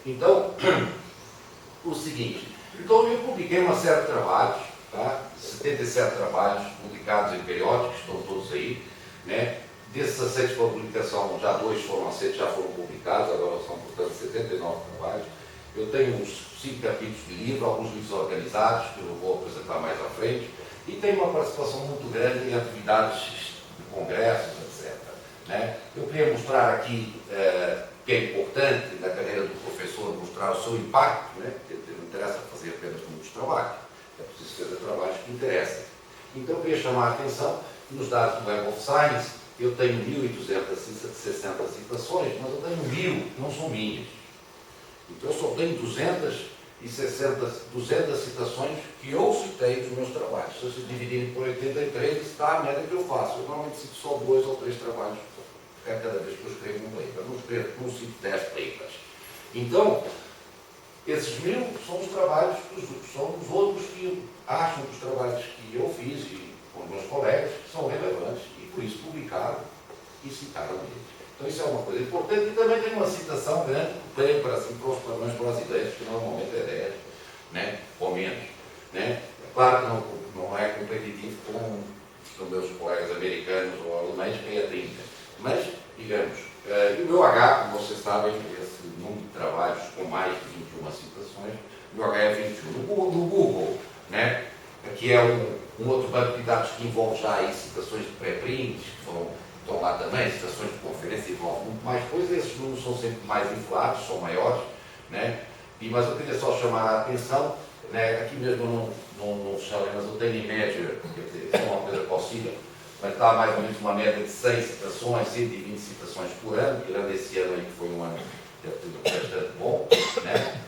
Então, o seguinte, então eu publiquei uma série de trabalhos, tá? 77 trabalhos publicados em periódicos, estão todos aí, né? Desses aceitos para publicação, já 2 foram aceitos, já foram publicados, agora são, portanto, 79 trabalhos. Eu tenho uns 5 capítulos de livro, alguns livros organizados, que eu vou apresentar mais à frente, e tenho uma participação muito grande em atividades de congressos, etc. Né? Eu queria mostrar aqui que é importante na carreira do professor mostrar o seu impacto, né? Porque não interessa fazer apenas muitos trabalhos, é preciso fazer trabalhos que interessem. Então eu queria chamar a atenção que nos dados do Web of Science eu tenho 1.260 citações, mas eu tenho 1.000 que não são minhas. Então eu só tenho 200 citações que eu citei dos meus trabalhos. Se você dividir por 83, está a média que eu faço. Eu normalmente cito só 2 ou 3 trabalhos cada vez que eu escrevo um paper. Não cito 10 papers. Então, esses 1.000 são os trabalhos, são os outros que acham que os trabalhos que eu fiz e com os meus colegas são relevantes e por isso publicaram e citaram eles. Então isso é uma coisa importante e também tem uma citação grande para os padrões brasileiros, que normalmente é 10, né, ou menos. Né? É claro que não é competitivo com os meus colegas americanos ou alemães, que é 30. Mas, digamos, e o meu H, como vocês sabem, esse número de trabalhos com mais de 21 citações, o meu H é 21. No Google, né, que é um outro banco de dados que envolve já aí citações de pré-prints, que estão lá também, citações de conferência, envolve muito mais coisas, esses números são sempre mais inflados, são maiores, né? Mas eu queria só chamar a atenção, né? Aqui mesmo não falei, mas eu tenho em média, quer dizer, isso é uma coisa possível, mas está mais ou menos uma média de 100 citações, 120 citações por ano, tirando esse ano aí que foi um ano bastante bom, né?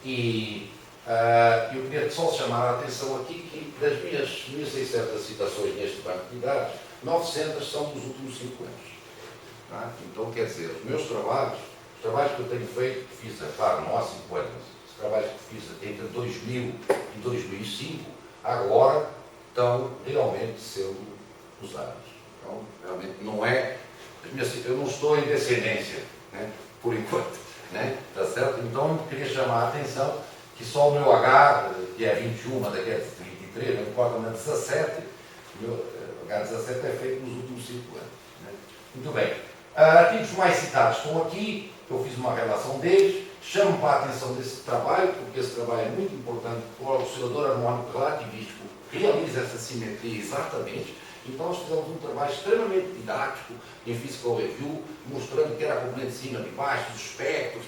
E eu queria só chamar a atenção aqui que das minhas 1.600 citações neste banco de dados, 900 são dos últimos 5 anos. Tá? Então, quer dizer, os meus trabalhos, os trabalhos que eu tenho feito, que fiz, claro, não há 5 anos, os trabalhos que fiz entre 2000 e 2005, agora estão realmente sendo usados. Então, realmente não é, eu não estou em descendência, né, por enquanto, né, tá certo? Então, eu queria chamar a atenção que só o meu H, que é 21, daqui é 23, não importa, mas 17, o meu H17 é feito nos últimos 5 anos. Né? Muito bem. Artigos mais citados estão aqui, eu fiz uma relação deles, chamo para a atenção desse trabalho, porque esse trabalho é muito importante, o oscilador harmônico relativístico realiza essa simetria exatamente. Então nós fizemos um trabalho extremamente didático em Physical Review, mostrando que era a componente de cima, de baixo, dos espectros.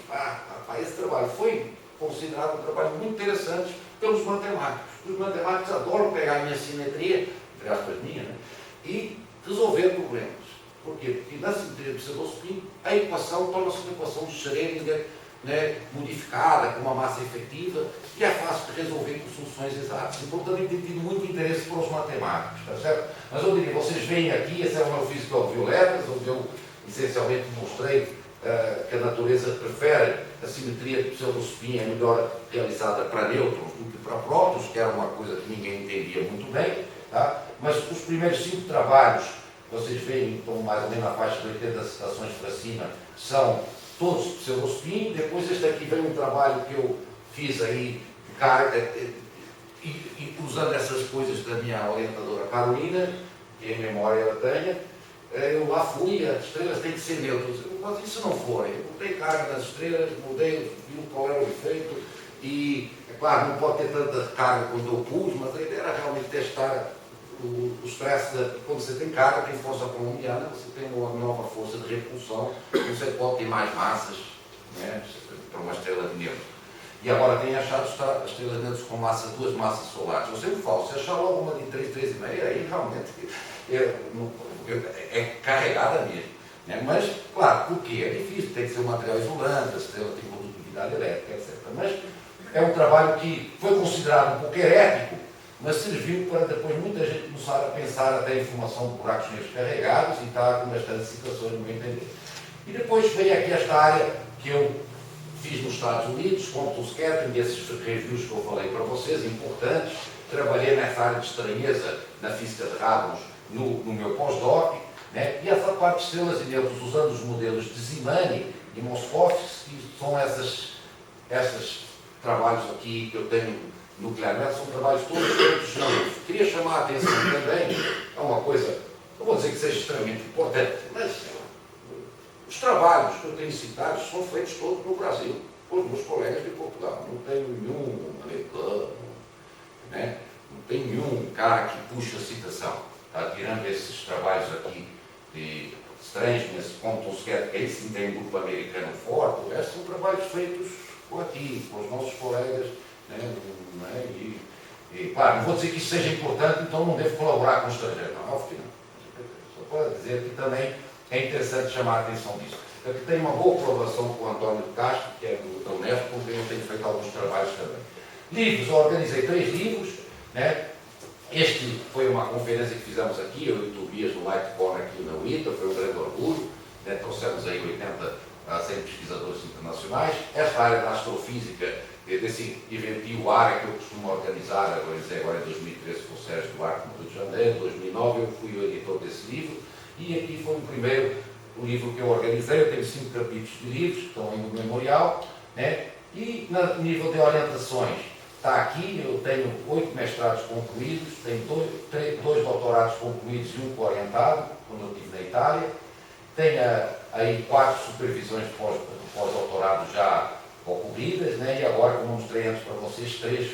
Esse trabalho foi considerado um trabalho muito interessante pelos matemáticos. Os matemáticos adoram pegar a minha simetria, entre aspas minha, né, e resolver problemas. Por quê? Porque na simetria do pseudospin, a equação torna-se uma equação de Schrödinger, né, modificada, com uma massa efetiva, e é fácil de resolver com soluções exatas. E, portanto, tem tido muito interesse para os matemáticos, tá certo? Mas eu diria, vocês veem aqui, esse é o meu Physical Review Letters, onde eu essencialmente mostrei que a natureza prefere a simetria de pseudospin, é melhor realizada para nêutrons do que para prótons, que era uma coisa que ninguém entendia muito bem, tá? Mas os primeiros 5 trabalhos, vocês veem, estão mais ou menos na faixa de 80 citações para cima, são todos pseudospin. Depois este aqui vem um trabalho que eu fiz aí, e usando essas coisas da minha orientadora Carolina, que em memória ela tenha, eu lá fui, as estrelas têm que ser neutras. Mas e se não forem? Eu botei carga nas estrelas, mudei, vi qual era o efeito, e, é claro, não pode ter tanta carga quanto eu pus, mas a ideia era realmente testar o stress. Quando você tem carga, tem força colombiana, você tem uma nova força de repulsão, você pode ter mais massas, né, para uma estrela de neutro. E agora tem achado estrelas de neutros com massa, 2 massas solares. Eu sempre falo, se achar logo uma de 3, 3,5, aí realmente é carregada mesmo. Né? Mas, claro, porque é difícil, tem que ser um material isolante, a estrela tem condutividade elétrica, etc. Mas é um trabalho que foi considerado um pouco herético, mas serviu para depois muita gente começar a pensar até em formação de buracos negros carregados, e está com bastantes citações no meu entender. E depois veio aqui esta área que eu fiz nos Estados Unidos, Compton Scattering, esses reviews que eu falei para vocês, importantes. Trabalhei nessa área de estranheza na física de Hadrons no meu pós-doc, né? E essa parte de estrelas e neutros, usando os modelos de Zimani e Moskovsky, que são esses trabalhos aqui que eu tenho nuclearmente, são trabalhos todos feitos juntos. Queria chamar a atenção também a uma coisa, não vou dizer que seja extremamente importante, mas os trabalhos que eu tenho citado são feitos todos no Brasil, por meus colegas de Portugal. Não tenho nenhum americano, né? Não tem nenhum cara que puxa a citação. Tá? Tirando esses trabalhos aqui de Strangeness, Compton Scattering, que aí sim tem um grupo americano forte, o resto são trabalhos feitos por aqui, por os nossos colegas, né? E claro, não vou dizer que isso seja importante, então não devo colaborar com o estrangeiro. Não, óbvio que não. Só para dizer que também é interessante chamar a atenção disso. Eu tenho uma boa colaboração com o Antônio de Castro, que é do Unesco, com quem eu tenho feito alguns trabalhos também. Livros, eu organizei 3 livros, né? Este foi uma conferência que fizemos aqui, eu e o Tobias no Lightborn aqui na UITA, foi um grande orgulho, né? Trouxemos aí 80 a 100 pesquisadores internacionais. Esta área da astrofísica, desse evento área que eu costumo organizar, organizei agora em 2013 com o Sérgio Duarte no Rio de Janeiro, em 2009 eu fui o editor desse livro, e aqui foi o livro que eu organizei. Eu tenho 5 capítulos de livros que estão aí no memorial, né? E no nível de orientações, está aqui, eu tenho 8 mestrados concluídos, tenho 2 doutorados concluídos e 1 orientado, quando eu estive na Itália. Tenho aí 4 supervisões de pós-doutorado já ocorridas, né? E agora, como mostrei antes para vocês, 3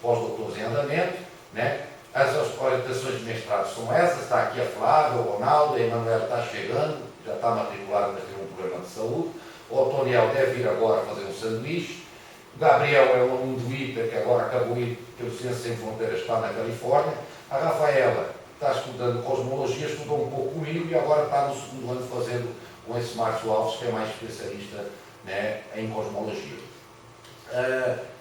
pós-doutores em andamento, né? As orientações de mestrado são essas, está aqui a Flávia, o Ronaldo, a Emanuela está chegando, já está matriculado, mas tem um problema de saúde. O Antoniel deve vir agora fazer um sanduíche. O Gabriel é um aluno do ITA, que agora acabou de ir pelo Ciências Sem Fronteiras, está na Califórnia. A Rafaela está estudando cosmologia, estudou um pouco comigo e agora está no 2º ano fazendo com esse Márcio Alves, que é mais especialista, né, em cosmologia.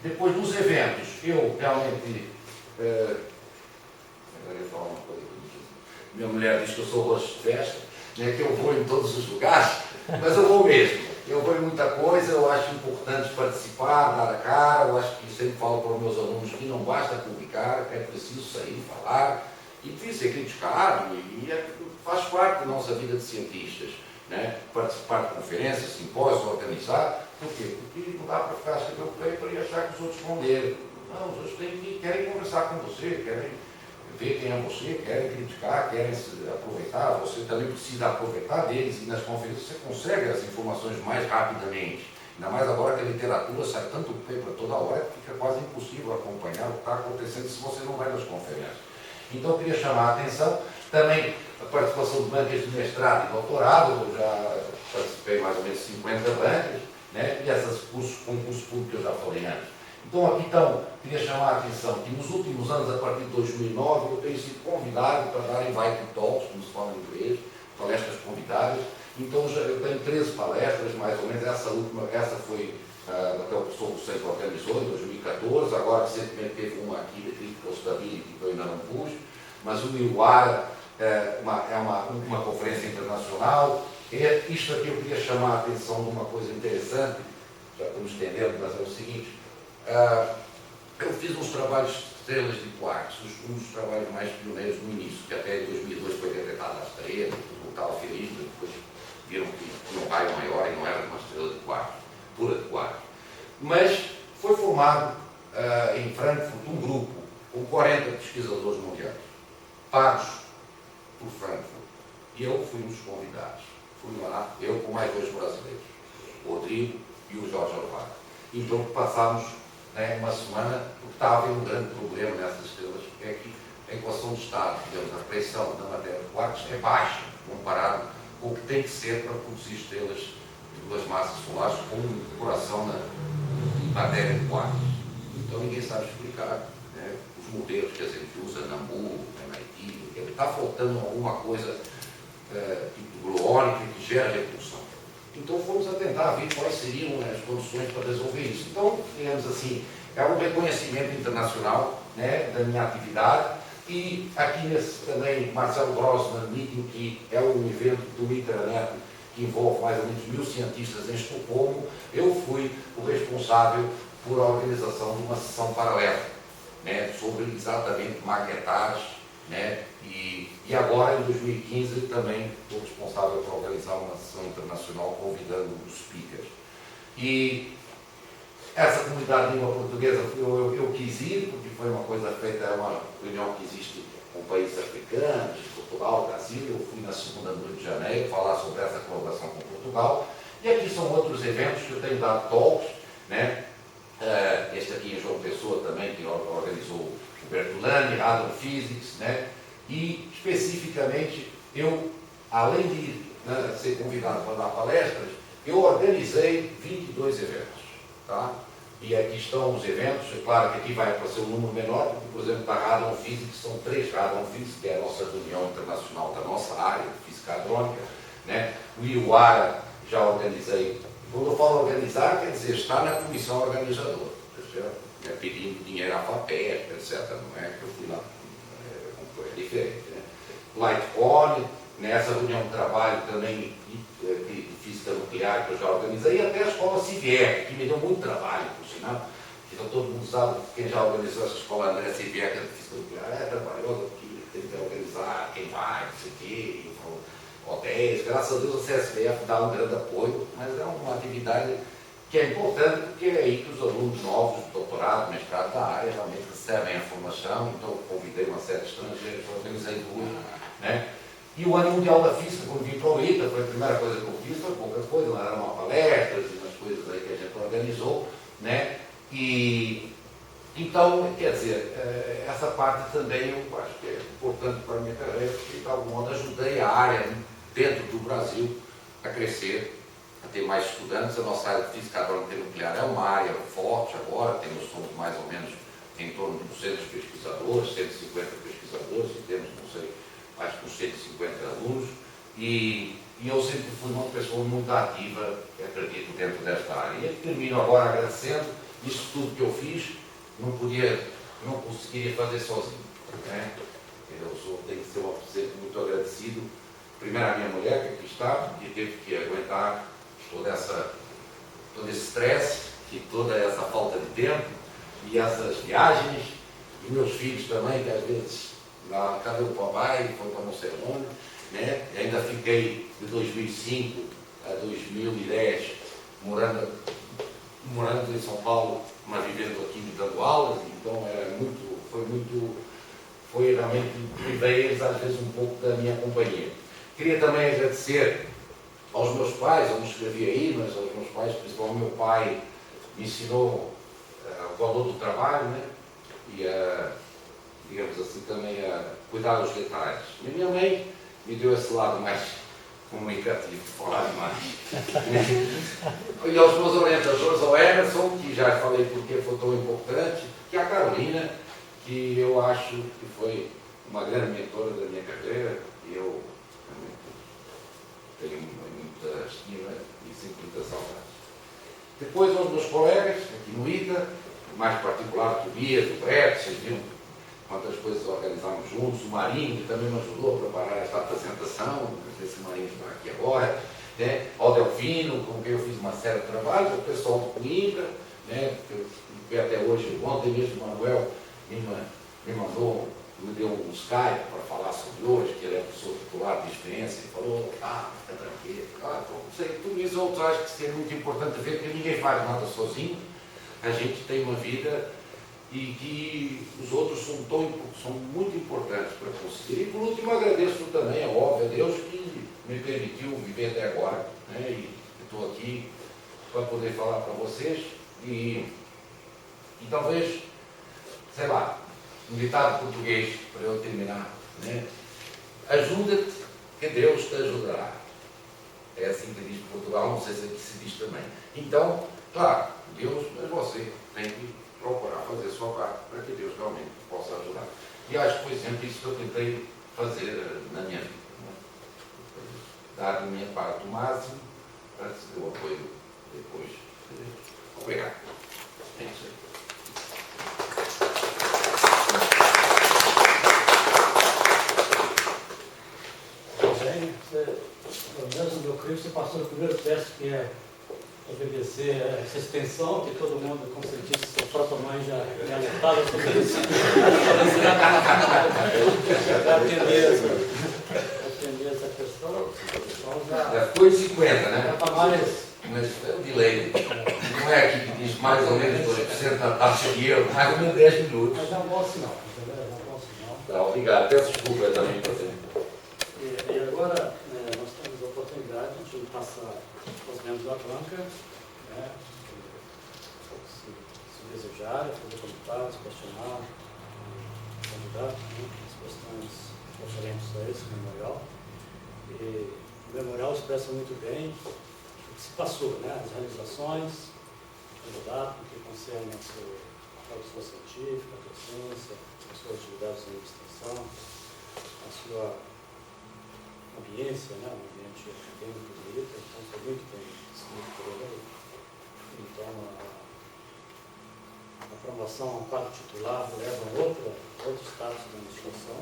Depois dos eventos, eu realmente... eu ia falar uma coisa que minha mulher diz que eu sou rosto de festa, né, que eu vou em todos os lugares, mas eu vou mesmo. Eu vou em muita coisa, eu acho importante participar, dar a cara, eu acho que sempre falo para os meus alunos que não basta publicar, é preciso sair, falar, e precisa ser criticado, faz parte da nossa vida de cientistas, né? Participar de conferências, simpósios, organizar. Por quê? Porque não dá para ficar escrevendo paper e achar que os outros vão ler. Não, os outros querem conversar com você, querem ver quem é você, querem criticar, querem aproveitar. Você também precisa aproveitar deles, e nas conferências você consegue as informações mais rapidamente. Ainda mais agora que a literatura sai tanto paper toda hora que fica quase impossível acompanhar o que está acontecendo se você não vai nas conferências. Então eu queria chamar a atenção também a participação de bancas de mestrado e doutorado. Eu já participei mais ou menos 50 bancas, né? E esses concursos públicos que eu já falei antes. Então, aqui queria chamar a atenção que nos últimos anos, a partir de 2009, eu tenho sido convidado para dar invited talks, como se fala em inglês, palestras convidadas. Então, eu tenho 13 palestras, mais ou menos. Essa foi até o professor Lucente organizou em 2014. Agora, recentemente, teve uma aqui de Critical Stability, que eu ainda não pus. Mas o IUARA é uma conferência internacional. Isto aqui eu queria chamar a atenção de uma coisa interessante, já estamos estendendo, mas é o seguinte. Eu fiz uns trabalhos de estrelas de quartzo, um dos trabalhos mais pioneiros no início, que até em 2002 foi detectada a estrela, tudo estava feliz, depois viram que tinha um raio maior e não era uma estrela de quartzo, pura de quartzo. Mas foi formado em Frankfurt um grupo com 40 pesquisadores mundiais, pagos por Frankfurt, e eu fui um dos convidados. Fui lá, eu com mais 2 brasileiros, o Rodrigo e o Jorge Alvaro. Então passámos uma semana, porque estava a haver um grande problema nessas estrelas, é que a equação de estado, digamos, a pressão da matéria de quartzo é baixa, comparado com o que tem que ser para produzir estrelas de 2 massas solares com um coração na matéria de quartzo. Então ninguém sabe explicar, né, os modelos que a gente usa, Nambu, MIT, está faltando alguma coisa tipo gluônica que gera repulsão. Então fomos a tentar ver quais seriam as condições para resolver isso. Então, digamos assim, é um reconhecimento internacional, né, da minha atividade. E aqui nesse também, Marcelo Grossman Meeting, que é um evento do Intranet que envolve mais ou menos 1000 cientistas em Estocolmo, eu fui o responsável por a organização de uma sessão paralela, né, sobre exatamente magnetares, né, e agora, em 2015, também estou responsável por organizar uma sessão internacional convidando os speakers. E essa comunidade de língua portuguesa eu quis ir, porque foi uma coisa feita, é uma reunião que existe com países africanos, Portugal, Brasil. Eu fui na segunda no Rio de Janeiro falar sobre essa colaboração com Portugal. E aqui são outros eventos que eu tenho dado talks, né? Este aqui em João Pessoa também, que organizou o Bertolani, Radon Physics, né? E, especificamente, eu, além de ser convidado para dar palestras, eu organizei 22 eventos, tá? E aqui estão os eventos. É claro que aqui vai aparecer um número menor, porque, por exemplo, da Radon Physics, são 3 Radon Physics, que é a nossa reunião internacional da nossa área de física hadrônica, né? O IUARA já organizei. Quando eu falo organizar, quer dizer, estar na comissão organizadora, pedindo dinheiro à FAPESP, etc. Não é que eu fui lá. É diferente, né? Lightcone, nessa reunião de trabalho também de física nuclear que eu já organizei, e até a escola CIVIEC, que me deu muito trabalho, por sinal. Então todo mundo sabe, quem já organizou essa escola André CIVIEC de física nuclear é trabalhosa, porque tem que organizar quem vai, não sei o quê, hotéis. Graças a Deus a CSBF dá um grande apoio, mas é uma atividade que é importante, porque é aí que os alunos novos, doutorado, mestrado da área, realmente recebem a formação. Então eu convidei uma série de estrangeiros, organizei 2, né? E o Ano Mundial da Física, quando vim para o ITA, foi a primeira coisa que eu fiz, foi poucas coisas, não era uma palestra, umas coisas aí que a gente organizou, né? E então, quer dizer, essa parte também eu acho que é importante para a minha carreira, porque de algum modo ajudei a área dentro do Brasil a crescer, a ter mais estudantes. A nossa área de física hadrônica nuclear é uma área forte agora, somos mais ou menos em torno de 200 pesquisadores, 150 pesquisadores, e temos, não sei, acho que uns 150 alunos, e eu sempre fui uma pessoa muito ativa, acredito, dentro desta área. E termino agora agradecendo isso tudo que eu fiz, não conseguiria fazer sozinho, né? Tenho que ser sempre muito agradecido primeiro a minha mulher, que aqui está, que teve que aguentar todo esse estresse e toda essa falta de tempo e essas viagens, e meus filhos também, que às vezes, lá, cadê o papai? Foi para não sei onde, né? E ainda fiquei de 2005 a 2010 morando em São Paulo, mas vivendo aqui, me dando aulas, então foi realmente, privei eles às vezes um pouco da minha companhia. Queria também agradecer aos meus pais, eu não escrevi aí, mas aos meus pais, principalmente meu pai, me ensinou o valor do trabalho, né? E digamos assim, também a cuidar dos detalhes. E a minha mãe me deu esse lado mais comunicativo, falar mais. E aos meus orientadores, ao Emerson, que já falei porque foi tão importante, que a Carolina, que eu acho que foi uma grande mentora da minha carreira, e eu tenho muita estima e sinto muita saudade. Depois aos meus colegas, aqui no ITA, mais particular, o Tobias, o Brett, vocês viram quantas coisas organizámos juntos, o Marinho, que também me ajudou a preparar esta apresentação, esse Marinho está aqui agora, né? Ao Delfino, com quem eu fiz uma série de trabalhos, o pessoal do Coimbra, né? Que até hoje, ontem mesmo o Manuel me mandou, me deu um Skype para falar sobre hoje, que ele é professor titular de experiência, e falou, fica tranquilo, tudo isso eu acho que seria muito importante ver, porque ninguém faz nada sozinho, a gente tem uma vida e que os outros são muito importantes para conseguir. E por último agradeço também, é óbvio, a Deus que me permitiu viver até agora, né? E estou aqui para poder falar para vocês e talvez, sei lá, um ditado português para eu terminar, né? Ajuda-te que Deus te ajudará. É assim que diz Portugal, não sei se aqui se diz também. Então, claro, Deus, mas você tem que procurar fazer a sua parte para que Deus realmente possa ajudar. E acho que, por exemplo, isso que eu tentei fazer na minha vida, né? Dar a minha parte o máximo para receber o apoio depois. Obrigado. É isso aí. Pelo menos no meu crime, você passou no primeiro teste, que é obedecer essa extensão, que todo mundo, como você disse, sua própria mãe já me alertava sobre isso. Atender essa questão, já foi 50, né? Já está mais. Mas é o delay. Não é aqui que diz mais ou menos 2% da taxa de erro, mais ou menos 10 minutos. Mas é um bom sinal, entendeu? É um bom sinal. Tá, obrigado. Peço desculpa também por você. E agora, nós temos a oportunidade de passar aos membros da banca, né, se desejarem, fazer comentários, questionar, convidar, né, as questões referentes a esse memorial. E o memorial expressa muito bem o que se passou, né, as realizações do candidato, que concerne a sua produção científica, a docência, as suas atividades de extensão, a sua ambiência, né, um ambiente acadêmico do ITA, então foi muito bem descrito por ele. Então, a promoção a um quadro titular leva a outro status da instituição,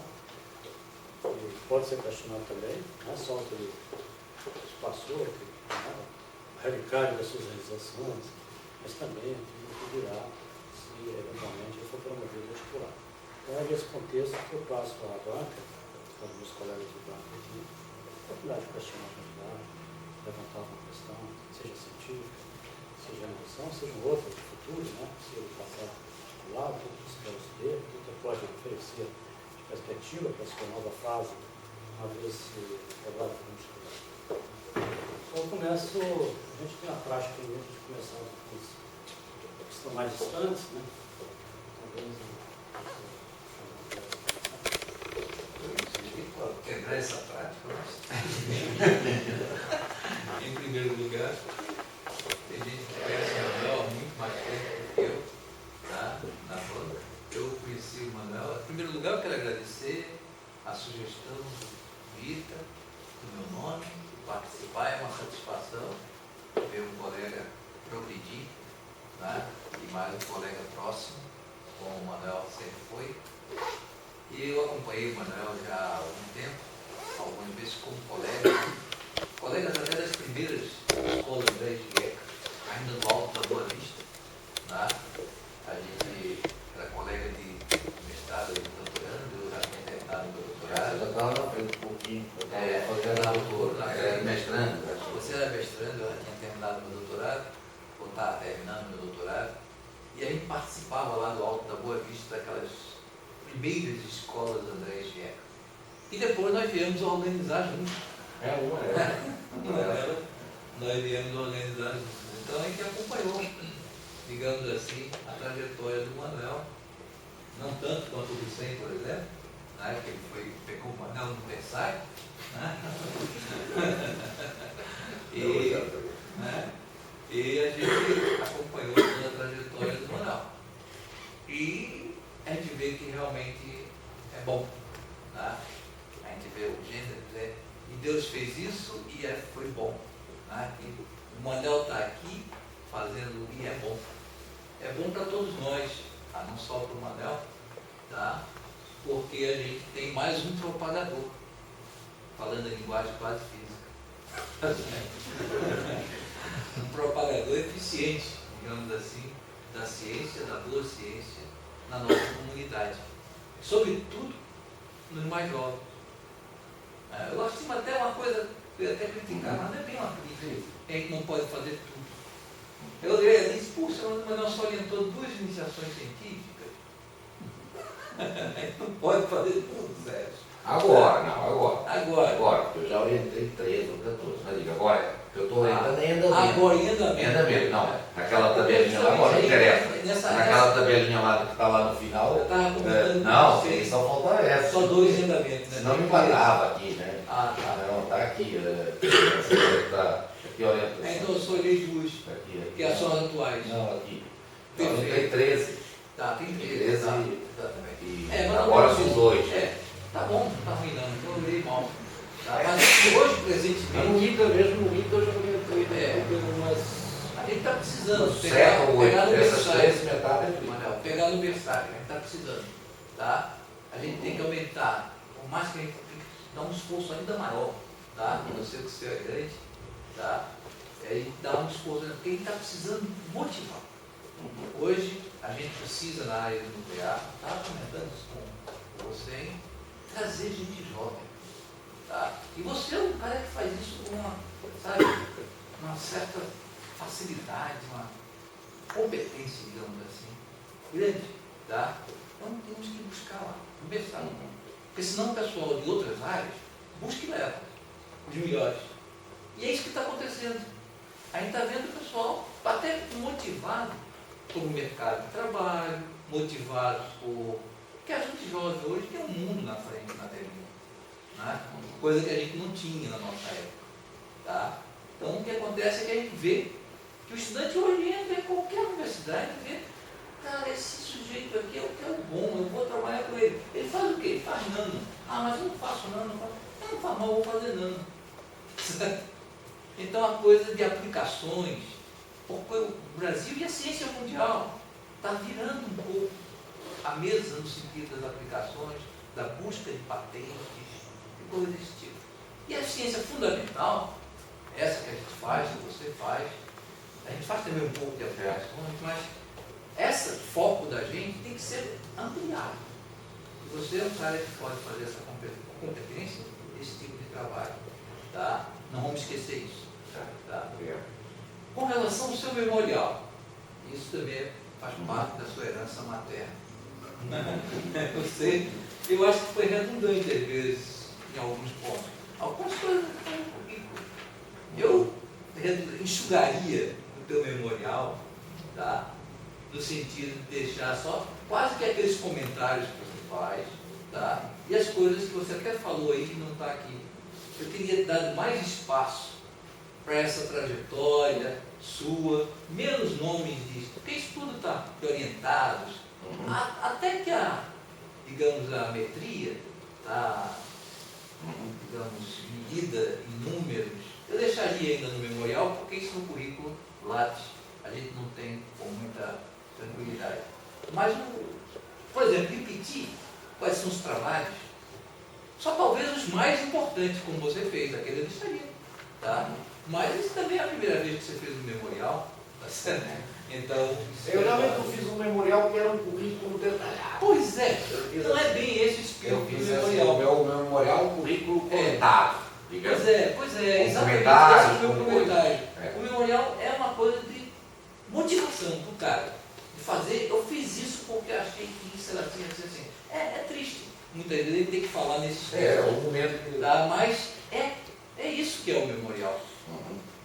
e pode ser questionado também, não é só o que ele passou, o relicário das suas realizações, mas também aquilo que virá se eventualmente ele for promovido a titular. Então, é nesse contexto que eu passo à banca, para os meus colegas de banca aqui, a oportunidade de questionar a candidato, levantar uma questão, seja científica, seja em noção, seja um outro de futuro, né? Se ele passar titular, tudo que se quer saber, tudo que pode oferecer de perspectiva para a sua nova fase, uma vez quebrado como titular. Então eu começo, a gente tem a prática mesmo de começar com os que estão mais distantes, né? Talvez quebrar essa prática. Em primeiro lugar, tem gente que conhece o Manuel há muito mais tempo do que eu, tá? Na banda. Eu conheci o Manuel. Em primeiro lugar, eu quero agradecer a sugestão do ITA, do meu nome, de participar. É uma satisfação ver um colega progredir, tá? E mais um colega próximo, como o Manuel sempre foi. E eu acompanhei o Manuel já há algum tempo, algumas vezes como colega, era mestrando, eu já tinha terminado meu doutorado, ou estava terminando meu doutorado, e a gente participava lá do Alto da Boa Vista daquelas primeiras escolas André Gieco. E depois nós viemos organizar juntos. Nós viemos organizar juntos. Então a gente acompanhou, digamos assim, a trajetória do Manuel, não tanto quanto o Vicente, por exemplo, né, que ele pegou o Manuel no Versailles, né? E a gente acompanhou toda a trajetória do Manuel. E a gente vê que realmente é bom. Tá? A gente vê o gênero, né? E Deus fez isso e foi bom. Tá? E o Manuel está aqui fazendo e é bom. É bom para todos nós, tá? Não só para o Manuel, tá? Porque a gente tem mais um propagador, falando em linguagem quase física. Um propagador eficiente, digamos assim, da ciência, da boa ciência, na nossa comunidade. Sobretudo nos mais jovens. Eu gosto de até uma coisa, eu até criticar, mas não é bem uma crítica, a gente não pode fazer tudo. Eu disse, puxa, mas nós só orientou 2 iniciações científicas. A gente não pode fazer tudo, Sérgio. Agora, porque eu já orientei 13 ou 14, não diga, agora, eu estou orientando em andamento. Agora em andamento. Não, naquela tabelinha lá, agora não interessa. Naquela tabelinha lá que está lá no final, eu estava comentando não, só falta essa. Só 2 em andamento, né? Senão me pagava aqui, né? Ah, tá. Não, está aqui, está aqui orientação. Então eu só olhei 2, aqui. que são as atuais. Não, aqui. Perfeito. Então, tem 13. Tá, tem 13. Exatamente. Mas Agora são 2. Tá bom, não tá ruim não, então eu olhei mal. Tá? Mas hoje, presentemente. No ITA mesmo, no ITA eu já orientei umas. A gente está precisando pegar no berçário. Manuel, pegar no berçário, a gente está precisando. Tá? A gente tem que aumentar, por mais que a gente tem que dar um esforço ainda maior. Tá? Eu sei que o seu é grande. Tá? A gente dá um esforço, porque a gente está precisando motivar. Hoje, a gente precisa na área nuclear, estava comentando isso com você, hein? Trazer gente jovem. Tá? E você é um cara que faz isso com uma certa facilidade, uma competência, digamos assim, grande. Tá? Então temos que buscar lá, conversar. Porque senão o pessoal de outras áreas busca e leva os melhores. E é isso que está acontecendo. A gente está vendo o pessoal até motivado pelo mercado de trabalho, motivados por... Porque a gente jovem hoje tem um mundo na frente, na telinha. Né? Coisa que a gente não tinha na nossa época. Tá? Então o que acontece é que a gente vê que o estudante hoje entra em qualquer universidade e vê, cara, esse sujeito aqui eu quero bom, eu vou trabalhar com ele. Ele faz o quê? Ele faz nano. Ah, mas eu não faço nano, não faz mal, eu vou fazer nano. Então a coisa de aplicações, porque o Brasil e a ciência mundial está virando um pouco a mesa no sentido das aplicações, da busca de patentes e coisas desse tipo. E a ciência fundamental, essa que a gente faz, que você faz, a gente faz também um pouco de aplicações, mas esse foco da gente tem que ser ampliado. E você é um cara que pode fazer essa competência, esse tipo de trabalho. Tá? Não vamos esquecer isso. Tá? Com relação ao seu memorial, isso também faz parte da sua herança materna. Eu acho que foi redundante às vezes em alguns pontos. Algumas coisas estão no currículo. Eu enxugaria o teu memorial, tá? No sentido de deixar só quase que aqueles comentários que você faz, tá? E as coisas que você até falou aí que não está aqui. Eu teria dado mais espaço para essa trajetória sua, menos nomes disso, porque isso tudo está orientados, até que digamos, a metria está, digamos, medida em números, eu deixaria ainda no memorial, porque isso no currículo Lattes a gente não tem com muita tranquilidade. Mas, por exemplo, repetir quais são os trabalhos, só talvez os mais importantes, como você fez, aquele eu deixaria. Tá? Mas isso também é a primeira vez que você fez um memorial, tá certo? Então, eu realmente fiz um memorial que era um currículo detalhado. Pois é, não é bem esse o espírito eu fiz do memorial. O meu memorial, um currículo comentado. Pois é, exatamente. Comentários, Esse foi o comentário. motivação para o cara de fazer. Eu fiz isso porque achei que isso era assim. É triste. Muitas vezes ele tem que falar nesses É o momento que... tá? Mas é isso que é o memorial.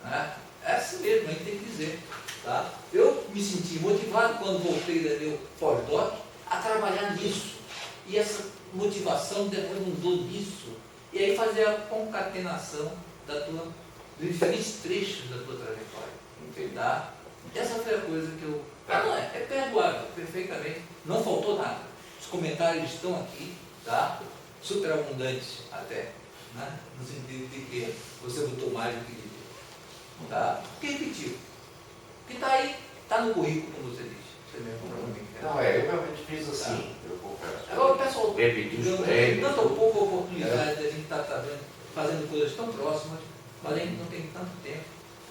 Né? É assim mesmo, a gente tem que dizer. Tá? Eu me senti motivado quando voltei da meu pós-doc a trabalhar nisso. E essa motivação depois mudou nisso. E aí fazer a concatenação dos diferentes trechos da tua trajetória. Tá? Essa foi a coisa que eu... não é perdoável, perfeitamente. Não faltou nada. Os comentários estão aqui, tá? Super abundantes até. Né? No sentido de que você botou mais do que devia. Tá? Porque repetiu. O que está aí, está no currículo, como você disse. Você mesmo provavelmente. Não, eu realmente fiz assim. Eu confesso. Agora o pessoal Repeti tanta pouca oportunidade de a gente estar fazendo coisas tão próximas, mas a gente não tem tanto tempo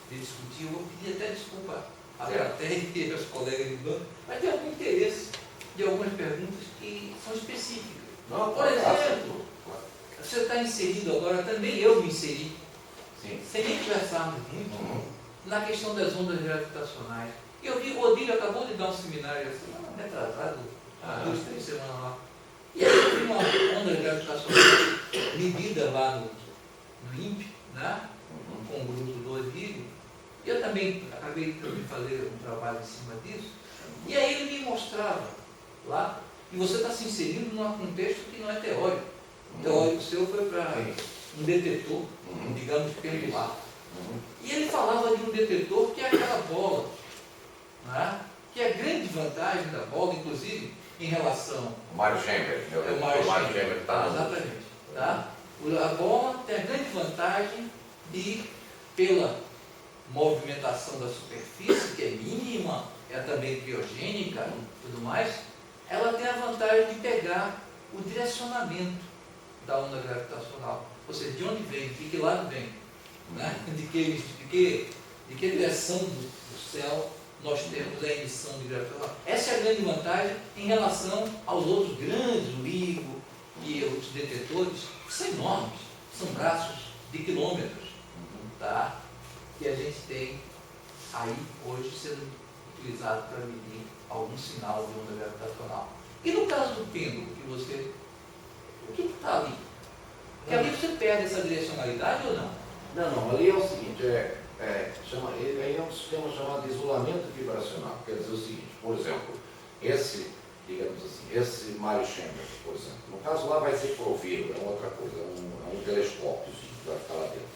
de discutir. Eu vou pedir até desculpa à plateia e aos colegas de banco, mas tem algum interesse de algumas perguntas que são específicas. Não, por exemplo, você está inserido agora, também eu me inseri, sem nem conversarmos muito, na questão das ondas gravitacionais. E eu vi, o Odílio acabou de dar um seminário assim, retrasado, 2-3 semanas lá. E aí eu vi uma onda gravitacional medida lá no INPE, né? Com o grupo do Odílio. E eu também acabei de fazer um trabalho em cima disso. E aí ele me mostrava lá, e você está se inserindo num contexto que não é teórico. O teórico seu foi para um detetor, digamos, pendular. E ele falava de um detetor que é aquela bola, né? Que é a grande vantagem da bola, inclusive, em relação... O Mário Schember. O Mário Schember está. Exatamente. Tá? A bola tem a grande vantagem de, pela movimentação da superfície, que é mínima, é também criogênica e tudo mais, ela tem a vantagem de pegar o direcionamento da onda gravitacional. Ou seja, de onde vem, de que lado vem, né? de que direção do céu nós temos a emissão de gravitação. Essa é a grande vantagem em relação aos outros grandes, o LIGO e os detetores, que são enormes, são braços de quilômetros, tá? Que a gente tem aí hoje sendo utilizado para medir algum sinal de onda gravitacional. E no caso do pêndulo, o que está ali? Porque ali você perde essa direcionalidade ou não? Não, ali é o seguinte, ele aí é um sistema chamado de isolamento vibracional. Quer dizer o seguinte, por exemplo, esse Mário Schember, por exemplo, no caso lá vai ser provido, é outra coisa, é um telescópio que vai ficar lá dentro.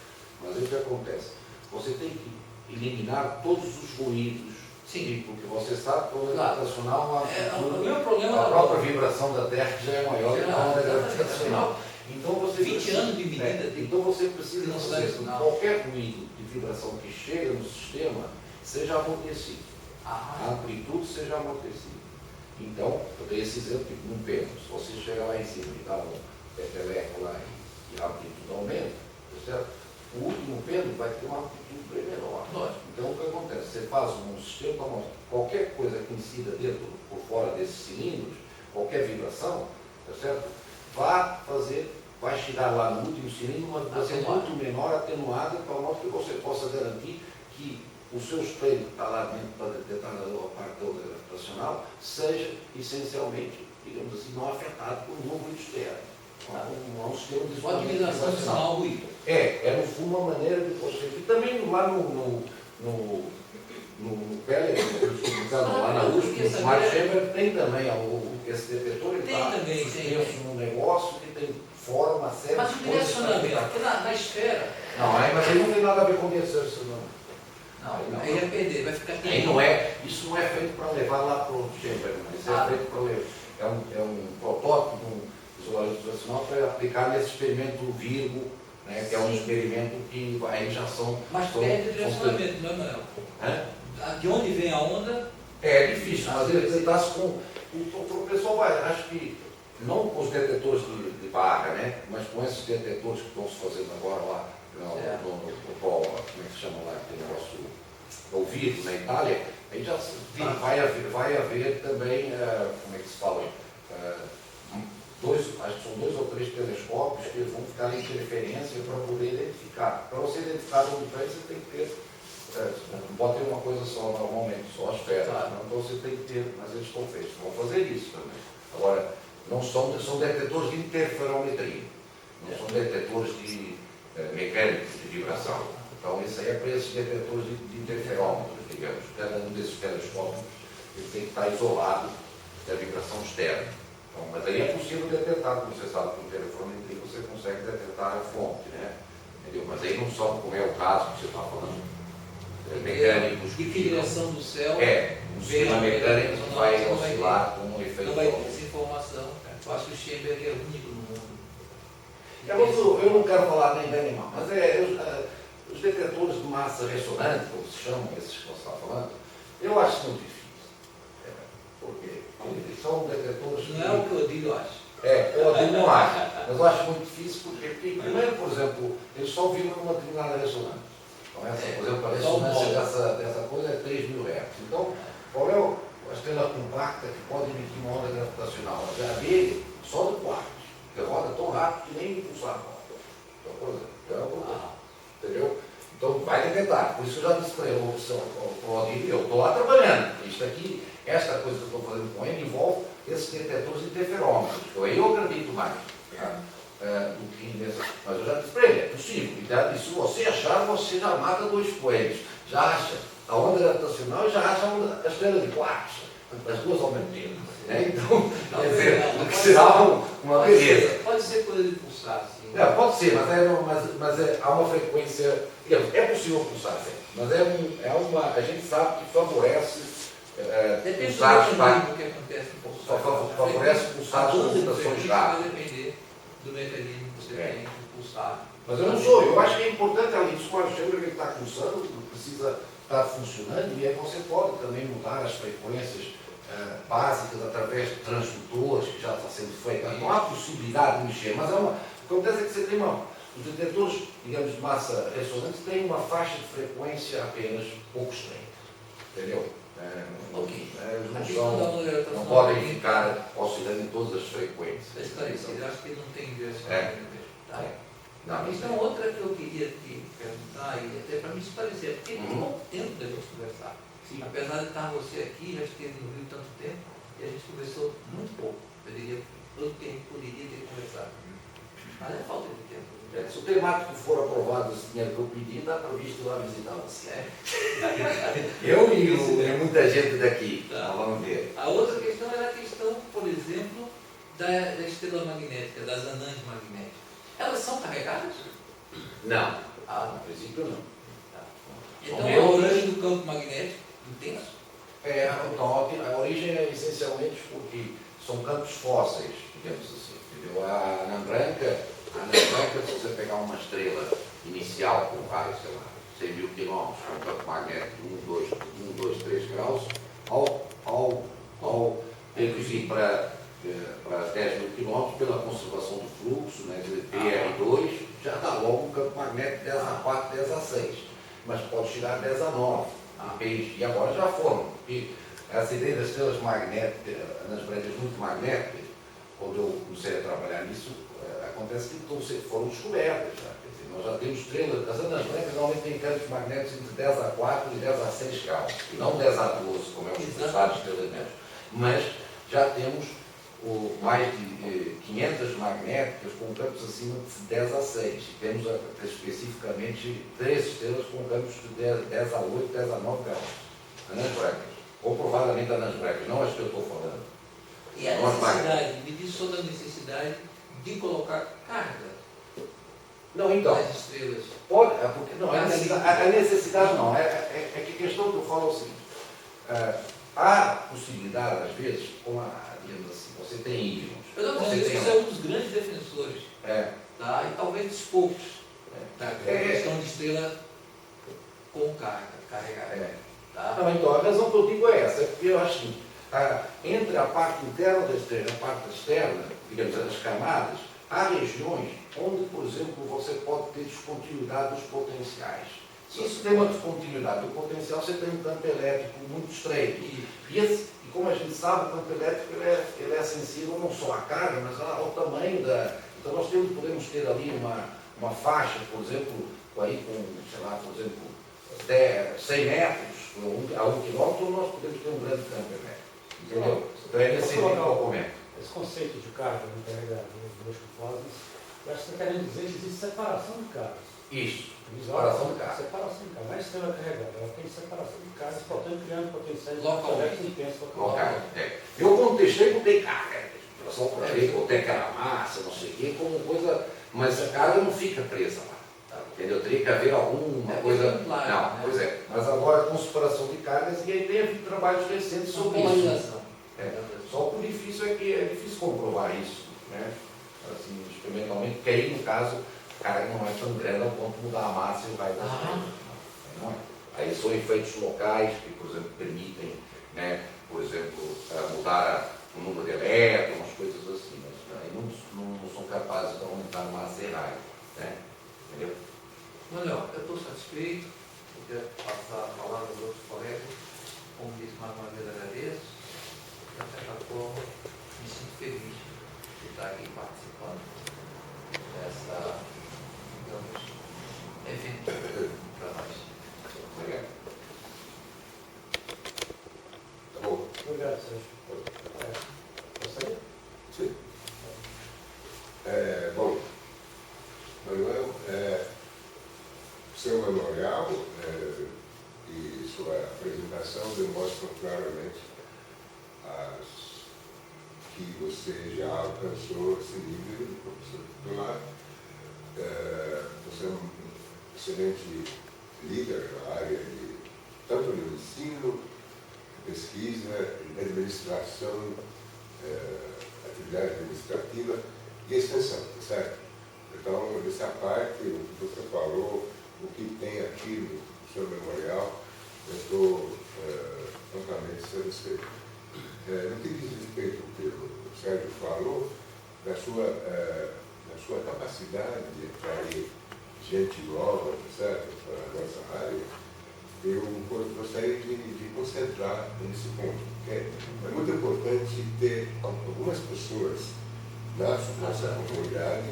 Mas o que acontece? Você tem que eliminar todos os ruídos. Sim. Porque você sabe que a onda gravitacional, a própria vibração da Terra já é maior que a onda gravitacional. Então você 20 anos de medida. Então você precisa fazer com que qualquer ruído de vibração que chega no sistema seja amortecido. A amplitude seja amortecida. Então, eu dei esse exemplo que num pêndulo, se você chegar lá em cima e dar um peteleco lá e a amplitude aumenta, certo? O último pêndulo vai ter uma amplitude bem menor. Então o que acontece? Você faz um sistema para qualquer coisa que incida dentro, por fora desses cilindros, qualquer vibração, tá certo? Vai chegar lá no último cilindro uma vibração muito menor, atenuada, para modo que você possa garantir que o seu espelho que está lá dentro para detectar a parte da onda gravitacional seja essencialmente, digamos assim, não afetado por nenhum ruído externo. Não é um sistema de isolamento vibracional. É no fundo uma maneira de você. E também lá no Pellet, lá na USP, no Mário Schember tem também esse detetor, ele tem um negócio que tem fora uma série mas de coisas. Mas o direcionamento, porque na esfera. Não, mas aí não tem nada a ver com isso, não. Aí é perder, vai ficar aqui. Isso não é feito para levar lá para o Schember, mas é feito para levar. É um protótipo de um isolamento vibracional para aplicar nesse experimento Virgo, né, que é um experimento que aí já são... Mas perde o direcionamento, não é, Manuel? De onde vem a onda? É difícil, mas ele está com... O pessoal acho que, não com os detetores de barra, né, mas com esses detetores que estão se fazendo agora lá, como é que se chama lá, aquele negócio, o Virgo, na Itália, aí já vai haver também, como é que se fala, acho que são 2 ou 3 telescópios que vão ficar em interferência para poder identificar. Para você identificar onde vem, você tem que ter não pode ter uma coisa só normalmente, só as pedras. Claro. Então você tem que ter, mas eles estão feitos, vão fazer isso também. Agora, não são detectores de interferometria, não são detectores de mecânicos de vibração. Então isso aí é para esses detectores de interferômetros, digamos. Cada um desses telescópios ele tem que estar isolado da vibração externa. Então, mas aí é possível detectar, como você sabe, com interferometria você consegue detectar a fonte, né? Entendeu? Mas aí não são, como é o caso que você está falando, mecânicos. De que direção do céu? Um sistema mecânico que vai oscilar com um efeito. Não vai ter essa informação. Eu acho que o Schoenberg é único no mundo. Eu não quero falar nem bem nem mal, mas os detectores de massa ressonante, como se chamam esses que você está falando, eu acho muito difícil. Porque são detectores. Não é o que eu digo, eu acho. Eu não acho. Mas eu acho muito difícil porque, primeiro, por exemplo, eles só viram uma determinada ressonância. Então, por exemplo, a ressonância dessa coisa é 3.000 Hz. Então, qual é a estrela compacta que pode emitir uma onda gravitacional? A dele, só de quartos, que roda tão rápido que nem impulsar roda. Então, por exemplo, entendeu? Então, vai detectar. Por isso eu já disse para ele, eu estou lá trabalhando. Isto aqui, esta coisa que eu estou fazendo com ele envolve esses detectores de interferômetros. Então, aí eu acredito mais. Do que nessa. Mas eu já disse para ele, é possível. E se você achar, você já mata 2 coelhos. Já acha a onda gravitacional e já acha a estrela de quartos. As duas ao mesmo tempo. Então, quer dizer, o que será uma beleza. Pode ser coisa de pulsar, sim. Pode ser, mas há uma frequência. Digamos, é possível pulsar, sim. Mas a gente sabe que favorece depende pulsares do mecanismo que acontece no pulsar. favorece pulsares com mutações rápidas. Vai depender do mecanismo que você tem de pulsar. Mas eu acho que é importante, além disso, quando chega ele está pulsando, precisa estar funcionando, e aí você pode também mudar as frequências básicas através de transdutores, que já está sendo feito. Não há possibilidade de mexer, mas o que acontece é que você tem os detectores, digamos, de massa ressonante têm uma faixa de frequência apenas pouco estreita. Entendeu? Não podem ficar oscilando em todas as frequências. Eu acho que não tem direção. Não, então, outra que eu queria te perguntar, e até para me esclarecer, porque tem pouco tempo da gente conversar. Sim. Apesar de estar você aqui, já esteve no Rio tanto tempo, e a gente conversou muito pouco. Eu diria todo que a gente poderia ter conversado. Mas é falta de tempo. Se o temático for aprovado, esse dinheiro que eu pedi, está previsto lá visitar você. Eu e muita gente daqui. Tá. Vamos ver. A outra questão era a questão, por exemplo, da estrela magnética, das anãs magnéticas. Elas são carregadas? Não. No princípio não. Tá. Então a origem do campo magnético intenso? Então, a origem é essencialmente porque são campos fósseis, digamos assim. Entendeu? A anã branca, se você pegar uma estrela inicial com raio, sei lá, 100.000 km, com um campo magnético de 1, 2, 3 graus, ao reduzir para 10.000 km pela conservação do fluxo, né, de PR2, já dá logo um campo magnético 10 a 4, 10 a 6. Mas pode chegar a 10 a 9. E agora já foram. Porque essa ideia das estrelas magnéticas, nas brancas muito magnéticas, quando eu comecei a trabalhar nisso, acontece que foram descobertas. Nós já temos estrelas, as anãs brancas normalmente têm campos magnéticos entre 10 a 4 e 10 a 6 graus, e não 10 a 12, como é os pulsares de estrelas médias. Mas já temos mais de 500 magnéticas com campos acima de 10 a 6. E temos especificamente 3 estrelas com campos de 10 a 8, 10 a 9 graus. Anãs brancas. Ou provavelmente anãs brancas, não as que eu estou falando. E a necessidade, me diz sobre a necessidade de colocar carga. Não, então. As estrelas. Pode, porque não, a necessidade não. É que a questão que eu falo é o seguinte. Há possibilidade, às vezes, digamos assim, você tem íons. Eu não sei, você é um dos grandes defensores. Tá? E talvez dos poucos. A questão de estrela com carregada. Tá? Não, então, a razão que eu digo é essa, porque eu acho que entre a parte interna da estrela e a parte externa, digamos, as camadas, há regiões onde, por exemplo, você pode ter descontinuidade dos potenciais. Se isso tem uma descontinuidade do potencial, você tem um campo elétrico muito estreito. E como a gente sabe, o campo elétrico ele é sensível não só à carga, mas ao tamanho da... Então nós podemos ter ali uma faixa, por exemplo, aí com, sei lá, por exemplo, até 100 metros, a 1 quilômetro, nós podemos ter um grande campo elétrico. Entendeu? Então é nesse sentido que eu comento. Esse conceito de carga não carregada, os dois conformes, eu acho que você está querendo dizer que existe separação de cargas. Isso, separação de carga. Separação de carga. Não é estrela carregada, ela tem separação de cargas, portanto criando potenciais Localmente intensos. Eu quando testei, botei carga. Botei aquela massa, não sei o quê, como coisa. Mas a carga não fica presa lá. Entendeu? Teria que haver alguma coisa. Não, pois é. Mas agora com separação de cargas, e aí tem havido trabalhos recentes sobre isso. Só o difícil é que é difícil comprovar isso, né? Assim, experimentalmente, porque aí no caso a carga não é tão grande ao ponto de mudar a massa e vai dar. Não é? Aí são efeitos locais que, por exemplo, permitem, né, por exemplo, mudar o número de elétrons, coisas assim, mas aí não são capazes de aumentar a massa errada, né? Entendeu? Manuel, eu estou satisfeito, eu quero passar a palavra aos outros colegas, como disse mais uma vez, agradeço, de certa forma, me sinto feliz de estar aqui participando dessa, digamos, evento para nós. Obrigado. Tá bom? Obrigado, Sérgio. Gostaria? Sim. Bom, Manuel, seu memorial e sua apresentação demonstram claramente que você já alcançou esse nível de professor titular. Você é um excelente líder na área de tanto no ensino, pesquisa, administração, atividade administrativa e extensão, certo? Então, nessa parte, o que você falou, o que tem aqui no seu memorial, eu estou totalmente satisfeito. No que diz respeito ao que o Sérgio falou, da sua capacidade de atrair gente nova, certo, para a nossa área, eu gostaria de concentrar nesse ponto, porque é muito importante ter algumas pessoas na nossa comunidade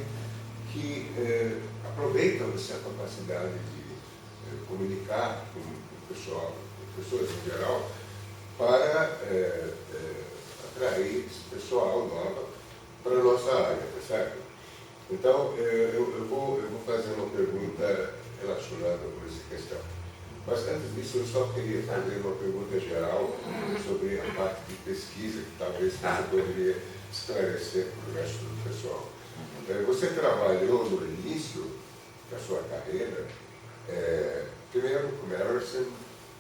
que aproveitam essa capacidade de comunicar com o pessoal, com pessoas em geral, para atrair esse pessoal nova para a nossa área, tá certo? Então, eu vou fazer uma pergunta relacionada com essa questão. Mas antes disso, eu só queria fazer uma pergunta geral sobre a parte de pesquisa, que talvez você poderia esclarecer para o resto do pessoal. Você trabalhou no início da sua carreira, primeiro com Emerson,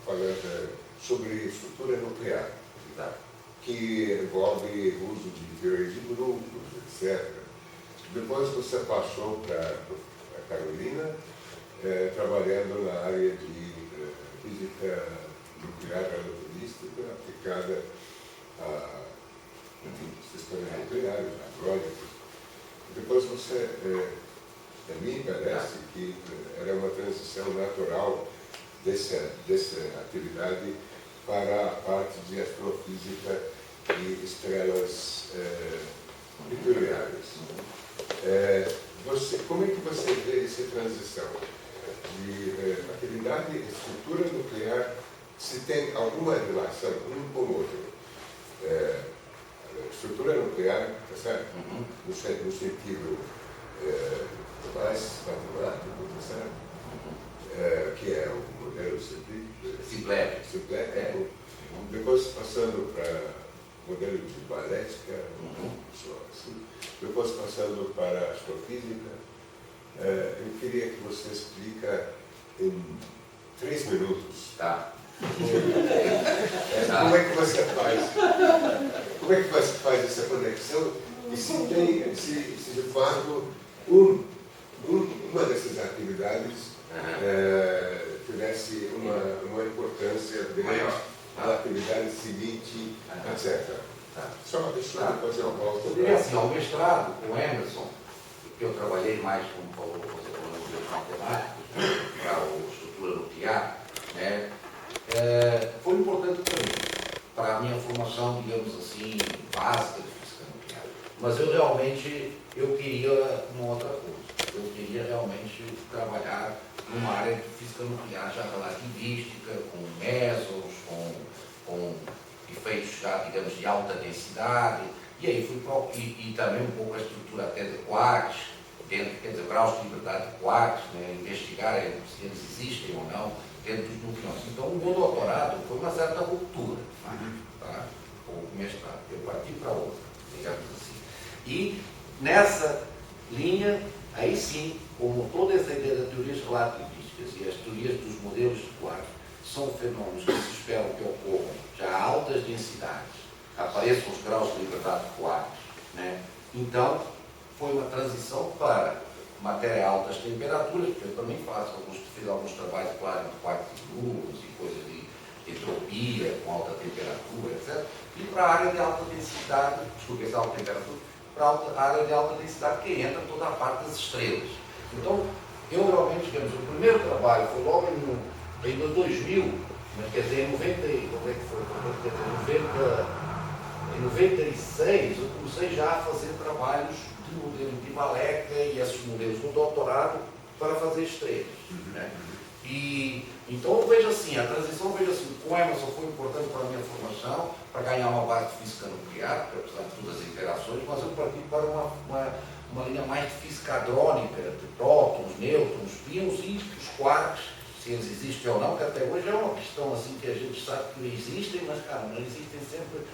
falando sobre estrutura nuclear, que envolve uso de teoria de grupos, etc. Depois você passou para a Carolina, trabalhando na área de física nuclear relativística aplicada a sistemas nucleares, agrônicos. Depois você, a mim parece que era uma transição natural dessa atividade para a parte de astrofísica e estrelas nucleares. Como é que você vê essa transição de atividade e estrutura nuclear, se tem alguma relação um com o outro? Estrutura nuclear, tá certo? No sentido mais matemático, tá certo? Que é o modelo simplético. Depois passando para o modelo de balética, assim. Depois passando para a astrofísica. Eu queria que você explique em 3 minutos. Tá. Como é que você faz? Como é que você faz essa conexão? E se de fato uma dessas atividades tivesse uma importância grande na atividade seguinte, etc. Só deixa eu fazer uma volta. Eu diria assim, ao mestrado com o Emerson, que eu trabalhei mais, como falou você, com os matemáticos, para a estrutura nuclear, né? Foi importante para mim, para a minha formação, digamos assim, básica de física nuclear. Mas eu realmente, queria uma outra coisa. Eu queria realmente trabalhar numa área de física nuclear já relativista. civilística, com mesos, com efeitos já, digamos, de alta densidade, e aí e também um pouco a estrutura até de quarks, dentro, quer dizer, graus de liberdade de quarks, né, investigar se eles existem ou não dentro dos nucleões. Então, o meu doutorado foi uma certa ruptura, tá? O mestrado, eu parti para outra, digamos assim. E nessa linha, aí sim, como toda essa ideia das teorias relativísticas e as teorias dos modelos de quarks são fenômenos que se esperam que ocorram já a altas densidades, apareçam os graus de liberdade de quarks, né? Então, foi uma transição para matéria a altas temperaturas, porque eu também fiz alguns trabalhos, claro, de partículas e coisas de entropia com alta temperatura, etc. E para a área de alta densidade, desculpe, essa alta temperatura, para a área de alta densidade que entra toda a parte das estrelas. Então, eu realmente, digamos, o primeiro trabalho foi logo em 2000, mas quer dizer, em 96, eu comecei já a fazer trabalhos de modelo de Valeca e esses modelos no doutorado para fazer estrelas. Né? E então eu vejo assim, a transição, vejo assim, com o Emerson foi importante para a minha formação, para ganhar uma base de física nuclear, porque apesar de todas as interações, mas eu parti para uma linha mais de física hadrônica, de prótons, nêutrons, pions e os quarks, se eles existem ou não, que até hoje é uma questão assim que a gente sabe que existem, mas cara, não existem sempre.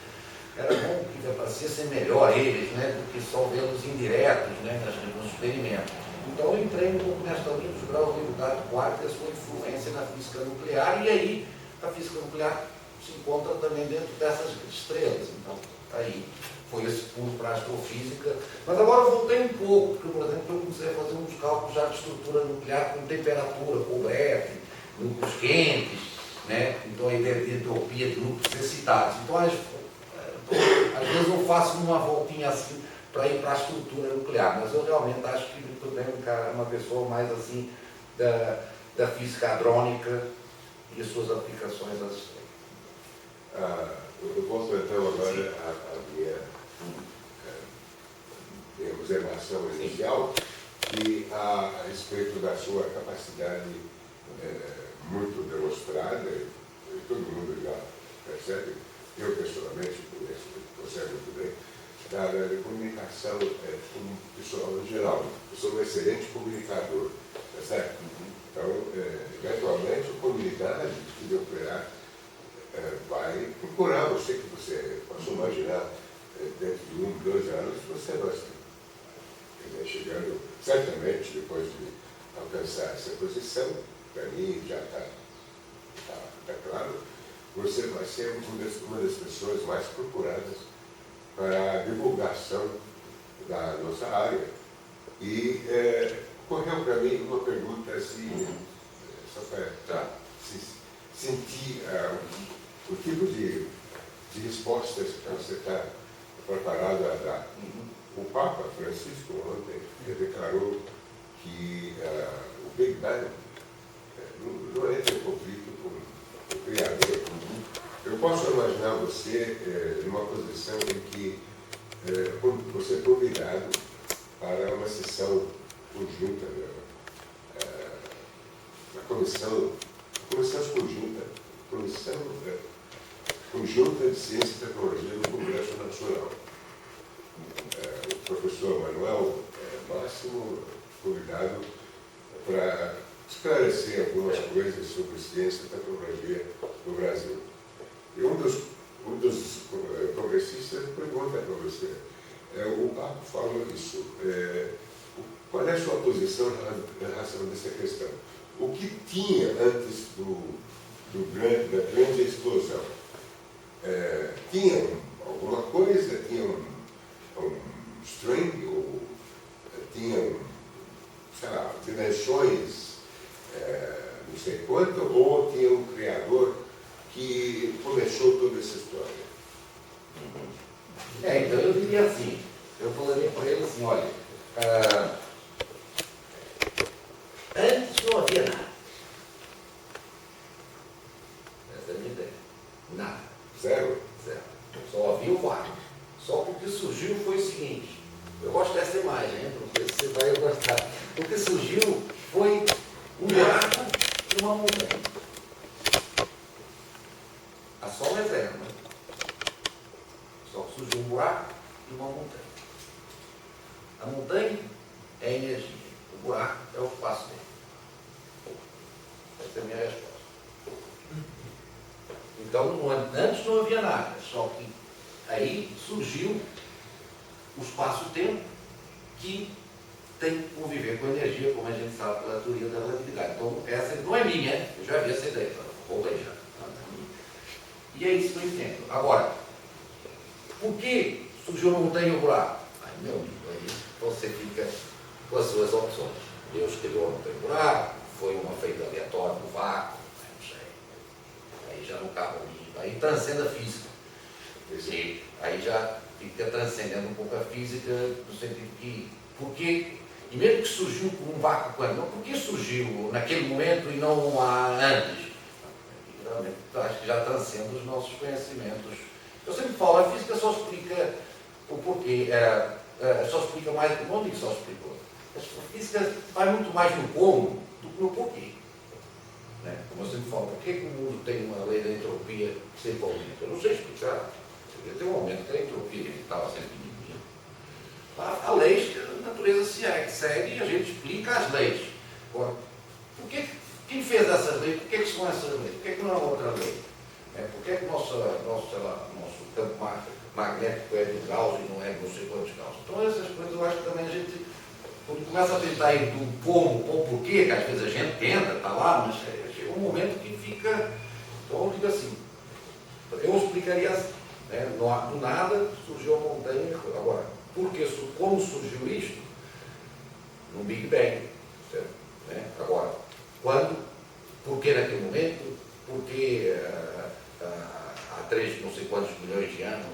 Era bom que aparecessem melhor eles, né, do que só vê-los indiretos, né, nos experimentos. Então eu entrei um pouco nesta linha dos graus de liberdade de quark e a sua influência na física nuclear, e aí a física nuclear se encontra também dentro dessas estrelas. Então, aí foi esse pulo para a astrofísica. Mas agora eu voltei um pouco, porque, por exemplo, eu comecei a fazer uns cálculos já de estrutura nuclear com temperatura, com BF, núcleos quentes, né? Então a ideia de entropia de núcleos excitados. Então, às vezes eu faço uma voltinha assim para ir para a estrutura nuclear, mas eu realmente acho que muito bem uma pessoa mais assim da física hadrônica e as suas aplicações às estrelas. Eu volto então agora à minha observação inicial, que a respeito da sua capacidade muito demonstrada, e todo mundo já percebe, eu pessoalmente conheço você muito bem, da área de comunicação como pessoal em geral. Eu sou um excelente comunicador, tá certo? Então, eventualmente, a comunidade de nuclear vai procurar você, que você possa imaginar, dentro de 1, 2 anos, você vai chegando, certamente, depois de alcançar essa posição, para mim já está claro, você vai ser uma das pessoas mais procuradas para a divulgação da nossa área. E ocorreu para mim uma pergunta assim, só para sentir o tipo de respostas que você está preparado a dar. O Papa Francisco ontem declarou que o Big Bang não entra em conflito com o Criador. Eu posso imaginar você numa posição em que você é convidado para uma sessão conjunta na comissão conjunta de Ciência e Tecnologia do Congresso Nacional. O professor Manuel Máximo, convidado para esclarecer algumas coisas sobre ciência e tecnologia no Brasil. E um dos congressistas pergunta para você, o Papa falou isso, qual é a sua posição em relação a essa questão? O que tinha antes da grande explosão? Tinha alguma coisa? Tinha um string? Ou tinha, sei lá, dimensões, não sei quanto? Ou tinha um criador que começou toda essa história? Então eu diria assim, eu falaria para ele assim, olha, antes não havia nada. Essa é a minha ideia. Nada. Zero? Zero. Só havia o vácuo. Só que o que surgiu foi o seguinte, eu gosto dessa imagem, hein? Não sei se você vai gostar. O que surgiu foi um buraco e uma montanha. Então, antes não havia nada, só que aí surgiu o espaço-tempo que tem que conviver com a energia, como a gente sabe pela teoria da relatividade. Então, essa não é minha, eu já vi essa ideia, roubei já. E é isso que eu entendo. Agora, por que surgiu uma montanha e um buraco? Ai, meu amigo, aí você fica com as suas opções. Deus criou a montanha e um buraco, foi uma feita aleatória no vácuo, não sei. Aí já não cabe ali, aí transcende a física. E aí já fica transcendendo um pouco a física, no sentido que, porque, e mesmo que surgiu por um vácuo quântico, por que surgiu naquele momento e não antes? Realmente, acho que já transcende os nossos conhecimentos. Eu sempre falo, a física só explica o porquê, só explica mais, não digo só explicou, a física vai muito mais no como do que no porquê. Né? Como eu sempre falo, por que o mundo tem uma lei da entropia sempre aumenta? Eu não sei explicar. Tem um momento que a entropia estava sempre diminuindo. Há leis que a natureza segue e a gente explica as leis. Agora, quem fez essas leis? Por que são essas leis? Por que não é outra lei? Por que o nosso campo magnético é de Gauss e não é de não sei quantos Gauss? Então essas coisas eu acho que também a gente, quando começa a tentar ir do como ou porquê, que às vezes a gente tenta, está lá, mas chega um momento que fica. Então eu digo assim, eu explicaria assim, né? Do nada surgiu a montanha. Agora, como surgiu isto? No Big Bang. Certo? Né? Agora, quando? Por que naquele momento? Porque há 3 não sei quantos milhões de anos.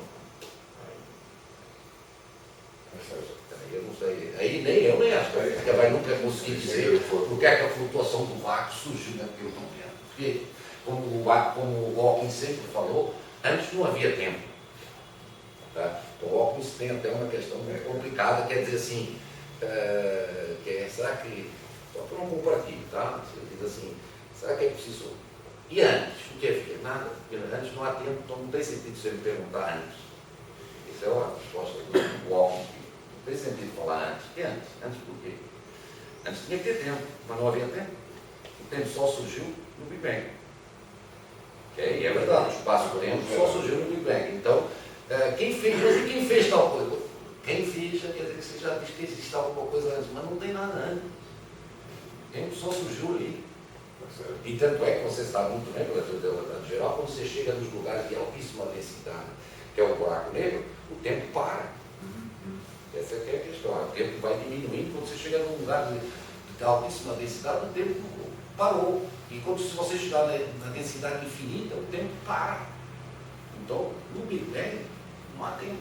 Aí eu não sei. Aí nem eu nem acho que a física vai nunca conseguir dizer porque é que a flutuação do vácuo surgiu naquele momento. Porque, como o Hawking sempre falou, antes não havia tempo. Tá? O Hawking tem até uma questão muito complicada, quer dizer assim, será que, só para um comparativo, tá? Ele diz assim, será que é preciso, e antes? O que havia? Nada, porque antes não há tempo, então não tem sentido você me perguntar antes. Essa é a resposta do Hawking. Não tem sentido falar antes. E antes? Antes por quê? Antes tinha que ter tempo, mas não havia tempo. O tempo só surgiu no Big Bang. Okay? E é verdade, o espaço-tempo só surgiu no Big Bang. Então, quem fez tal coisa? Quem fez, quer dizer que você já diz que existe alguma coisa antes, mas não tem nada antes. O tempo só surgiu ali. E tanto é que você sabe muito bem, pela teoria da relatividade geral, quando você chega nos lugares de altíssima densidade, que é o buraco negro, o tempo para. Essa é a questão. O tempo vai diminuindo. Quando você chega num lugar de altíssima densidade, o tempo parou. E quando você chegar na densidade infinita, o tempo para. Então, no Big Bang, não há tempo.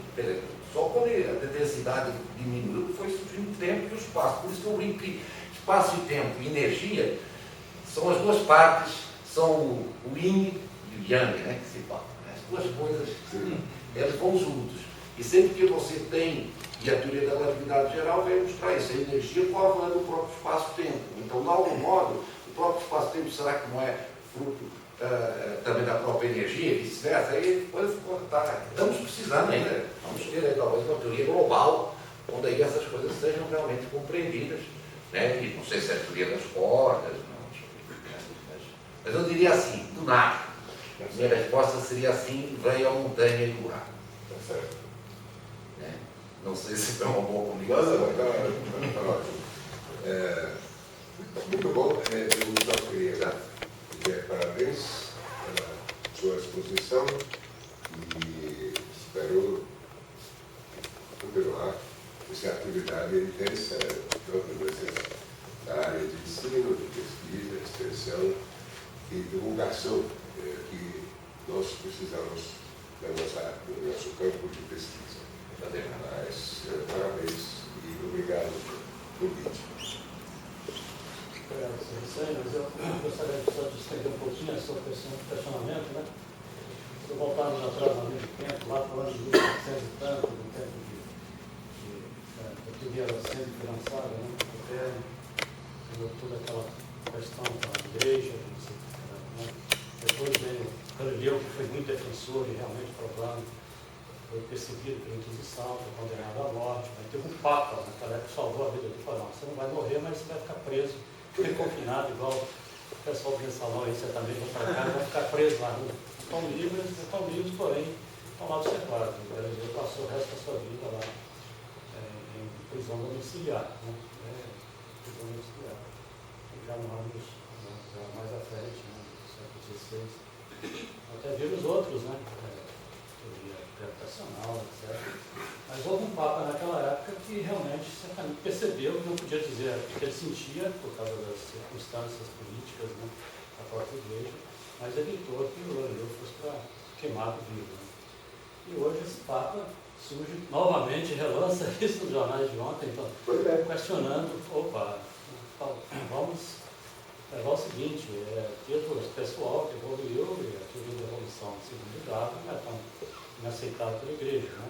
Só quando a densidade diminuiu, foi surgindo o tempo e o espaço. Por isso que eu brinco que espaço e tempo e energia são as duas partes, são o yin e o yang, né, que se fala. As duas coisas, elas vão juntos. E sempre que você tem, e a teoria da relatividade geral vem mostrar isso, a energia corre do próprio espaço-tempo. Então, de algum modo, o próprio espaço-tempo, será que não é fruto também da própria energia, e vice-versa? Aí depois estamos precisando ainda, vamos ter aí talvez uma teoria global, onde aí essas coisas sejam realmente compreendidas. Né? E não sei se é a teoria das cordas, mas eu diria assim, do nada. A minha resposta seria assim, veio a montanha e o buraco. Tá certo. Né? Não sei se é uma boa comunicação. Tá ótimo. Muito bom. Eu só queria dizer parabéns pela sua exposição e espero continuar essa atividade intensa, tanto da área de ensino, de pesquisa, extensão e divulgação que nós precisamos do nosso campo de pesquisa. Mas, parabéns e obrigado pelo convite. Mas eu gostaria só de estender um pouquinho esse questionamento, né? Se voltarmos atrás no mesmo tempo, lá falando de 1700 e tanto, do tempo da teoria da ciência lançada, né? Toda aquela questão da igreja, né? Depois veio Galileu, que foi muito defensor e realmente provando, foi perseguido pela Inquisição, foi condenado à morte, mas teve um Papa naquela época que salvou a vida dele. Falou, não, você não vai morrer, mas você vai ficar preso, ficar confinado, igual o pessoal do salão aí, você também vai para cá, vai ficar preso lá no livres, porém, estão lá observados. O brasileiro passou o resto da sua vida lá em prisão domiciliar. Né? Prisão domiciliar. Já no anos mais à frente, né? Do século XVI. Até vimos outros, né? Teoria gravitacional, etc. Mas houve um Papa naquela época que realmente certamente percebeu que não podia dizer o que ele sentia por causa das circunstâncias políticas, né, da própria igreja, mas evitou que o Galileu fosse queimado vivo. Né? E hoje esse Papa surge novamente, relança isso nos jornais de ontem, então, questionando, vamos levar o seguinte, título pessoal que evoluiu e a teoria da evolução segundo Darwin não é tão inaceitável pela igreja, né?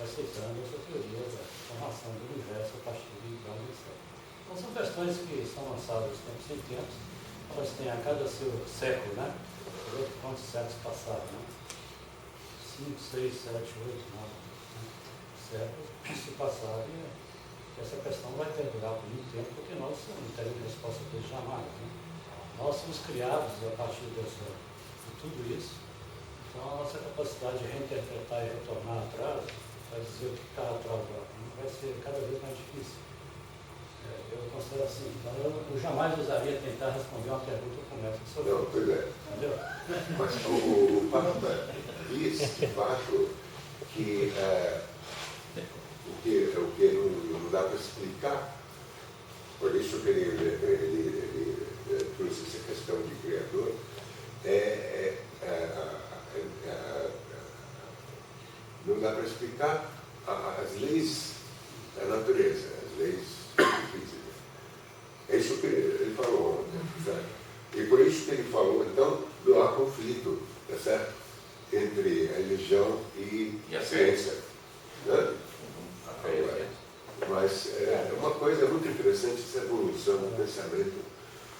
Aceitando essa teoria da formação do universo a partir de Darwin. Então são questões que são lançadas de tempos em tempos, elas têm a cada seu século, né? Quantos séculos passaram, né? 5, 6, 7, 8, 9 séculos se passaram e essa questão vai perdurar por muito tempo, porque nós não teremos resposta a isso jamais. Né? Nós somos criados a partir de tudo isso, então a nossa capacidade de reinterpretar e retornar atrás, vai dizer o que está atrás vai ser cada vez mais difícil. Eu considero assim, então eu jamais ousaria tentar responder uma pergunta como essa sobre não, pois é. Entendeu? Mas o Papa diz, de fato, que o que não dá para explicar, por isso que ele trouxe essa questão de criador, não dá para explicar as leis da natureza, as leis físicas. É isso que ele falou ontem, certo? E por isso que ele falou, então, não há conflito, tá certo? Entre a religião e a ciência. Né? Mas é uma coisa muito interessante essa evolução do pensamento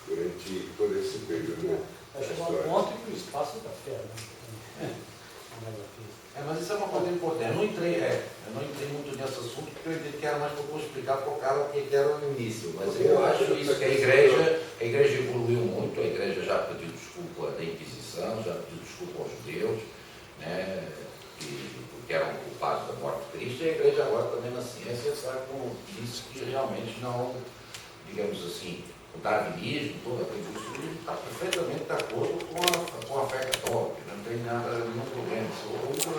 durante todo esse período. Chegou a um ponto que o espaço da fé, né? Mas isso é uma coisa importante. Eu não entrei muito nesse assunto porque eu entendi que era mais para explicar para o cara o que era o início. Mas eu acho isso que a igreja evoluiu muito, a igreja já pediu desculpa da Inquisição, já pediu desculpa aos judeus, né, que eram culpados da morte de Cristo, e a igreja agora também na ciência sabe como disse que realmente não, digamos assim, o darwinismo, todo aquele discurso está perfeitamente de acordo com a fé católica, não tem nenhum problema.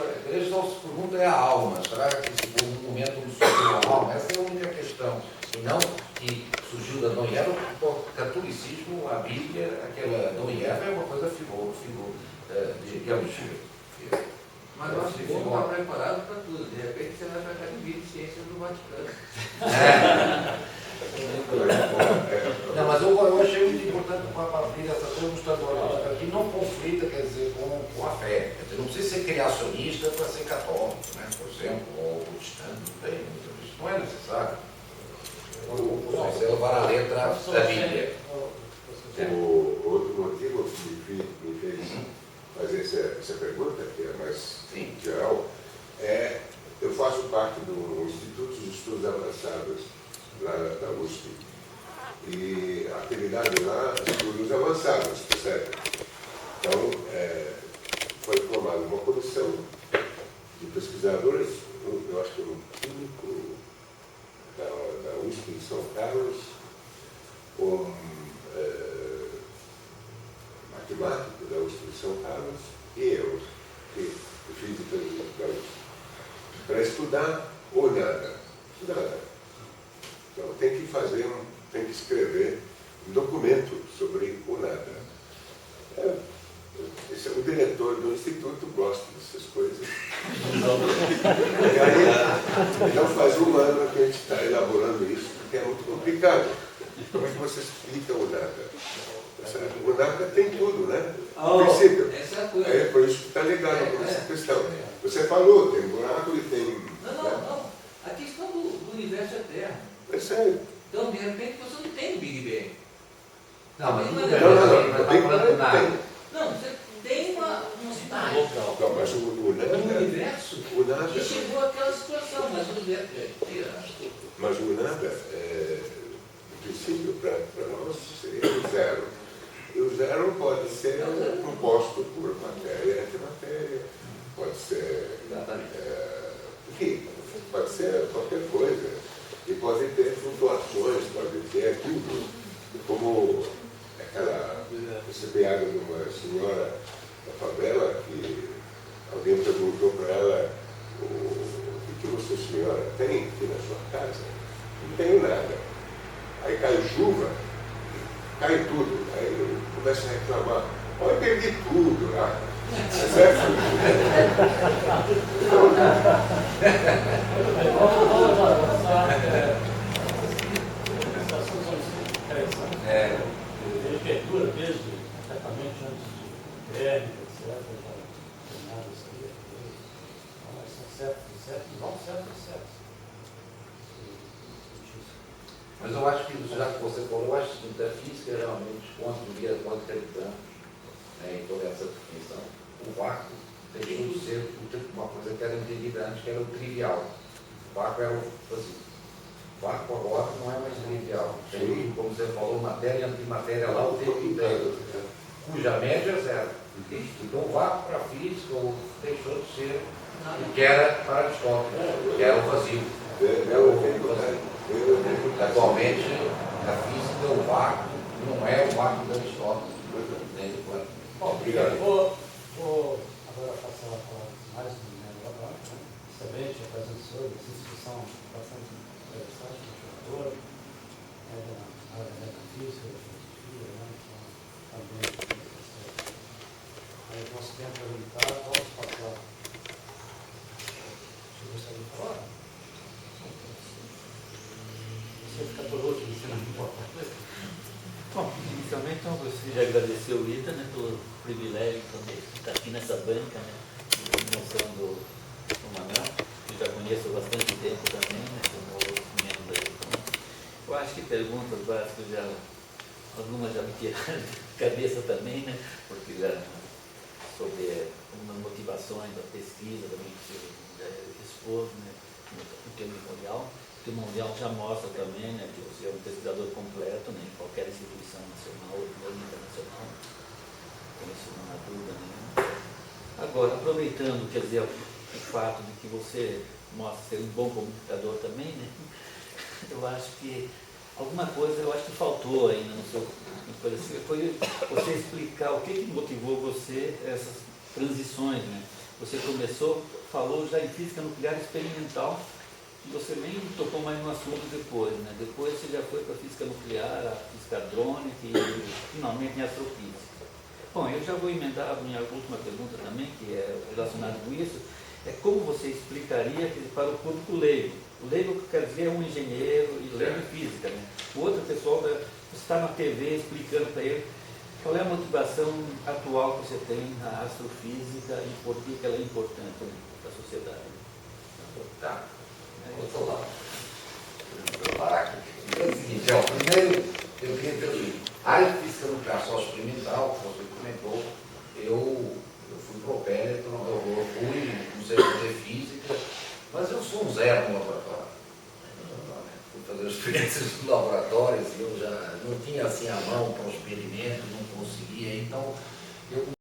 A igreja só se pergunta é a alma, será que esse momento não surgiu a alma? Essa é a única questão. E não que surgiu da Adão e Eva, porque o catolicismo, a Bíblia, aquela Adão e Eva é uma coisa digamos, mas o nosso povo está preparado para tudo. De repente você vai para a Academia de Ciências do Vaticano. Não, mas eu achei muito importante para abrir essa coisa mostrando aqui não conflita, quer dizer, com a fé. Quer dizer, não precisa ser criacionista para ser católico, né, por exemplo, ou protestante, não tem. Isso não é necessário. Você levar a letra da Bíblia. O outro motivo que me fez fazer essa pergunta, que é mais geral, eu faço parte do Instituto de Estudos Avançados lá da USP. E a atividade lá, estudos avançados, certo? Então, foi formada uma comissão de pesquisadores, eu acho que um químico da USP em São Carlos, matemático da USP de São Carlos e eu, física da USP, para estudar o nada. Então tem que escrever um documento sobre o nada. O diretor do instituto gosta dessas coisas. E aí, então faz um ano que a gente está elaborando isso, porque é muito complicado. Como é que você explica o nada? O nada tem tudo, né? No princípio. Essa é a coisa. É por isso que está ligado com essa questão. Você falou, tem buraco e tem... Não. A questão do universo é eterno. É sério. Então, de repente, você não tem Big Bang. Não, mas não está falando de nada. Não, você tem uma cidade. Não, mas o nada... Um universo O nada... que chegou àquela situação, mas o universo Mas o nada, no princípio, para nós, seria o zero. E o zero pode ser composto por matéria e antimatéria, pode ser, enfim, pode ser qualquer coisa. E pode ter flutuações, pode ter tudo. Como aquela piada de uma senhora da favela que alguém perguntou para ela o que você, senhora, tem aqui na sua casa? Não tenho nada. Aí cai chuva, cai tudo. Aí começa a reclamar. Olha, eu perdi tudo lá. Certo? Arquitetura mesmo, certamente antes de térmica, etc. Não tem nada isso aí. Mas são certos. Mas eu acho que, já que você falou, eu acho que a física realmente construía quanto tanto, em toda essa definição. O vácuo deixou de ser uma coisa que era entendida antes, que era o trivial. O vácuo era o assim. O vácuo agora não é mais trivial. Tem, como você falou, matéria e antimatéria lá o tempo inteiro, cuja média é zero. Então o vácuo para a física deixou de ser o que era para Aristóteles, que era o vazio. Atualmente, na física, o vácuo não é o vácuo de Aristóteles. Obrigado. Vou agora passar a palavra mais um agora. Excelente apresentação, essa discussão bastante interessante, motivadora, da área da física, da filosofia, então, também. Aí, nosso tempo é limitado, vamos passar. Você gostaria de falar? Você fica por último, você não importa. Bom, inicialmente eu gostaria de agradecer o Ita, né, pelo privilégio também de estar aqui nessa banca, né, de moção do Manuel, que já conheço há bastante tempo também, né, como outros membros da então, eu acho que perguntas básicas já, algumas já me tiraram de cabeça também, né, porque já sobre algumas motivações da pesquisa também que você já expôs, né, no tema mundial. O Mundial já mostra também, né, que você é um pesquisador completo, né, em qualquer instituição nacional ou mesmo internacional, com isso não há dúvida nenhuma. Agora, aproveitando, quer dizer, o fato de que você mostra ser um bom comunicador também, né, eu acho que alguma coisa, eu acho que faltou ainda no seu, foi você explicar o que motivou você essas transições, né. Você começou, falou já em física nuclear experimental, você nem tocou mais no assunto depois, né? Depois você já foi para a física nuclear, a física hadrônica e finalmente em astrofísica. Bom, eu já vou emendar a minha última pergunta também, que é relacionada com isso, é como você explicaria para o público leigo. O leigo, quer dizer, é um engenheiro e leigo em física, né? O outro pessoal, você está na TV explicando para ele qual é a motivação atual que você tem na astrofísica e por que ela é importante, né, para a sociedade. Tá. Vou falar. Vou parar aqui. É o seguinte, primeiro eu queria dizer o seguinte, a área de física nuclear só experimental, que você comentou, eu fui propéletro, eu fui, não sei fazer física, mas eu sou um zero no laboratório. Fui fazer experiências nos laboratórios e eu já não tinha assim a mão para o experimento, não conseguia, então eu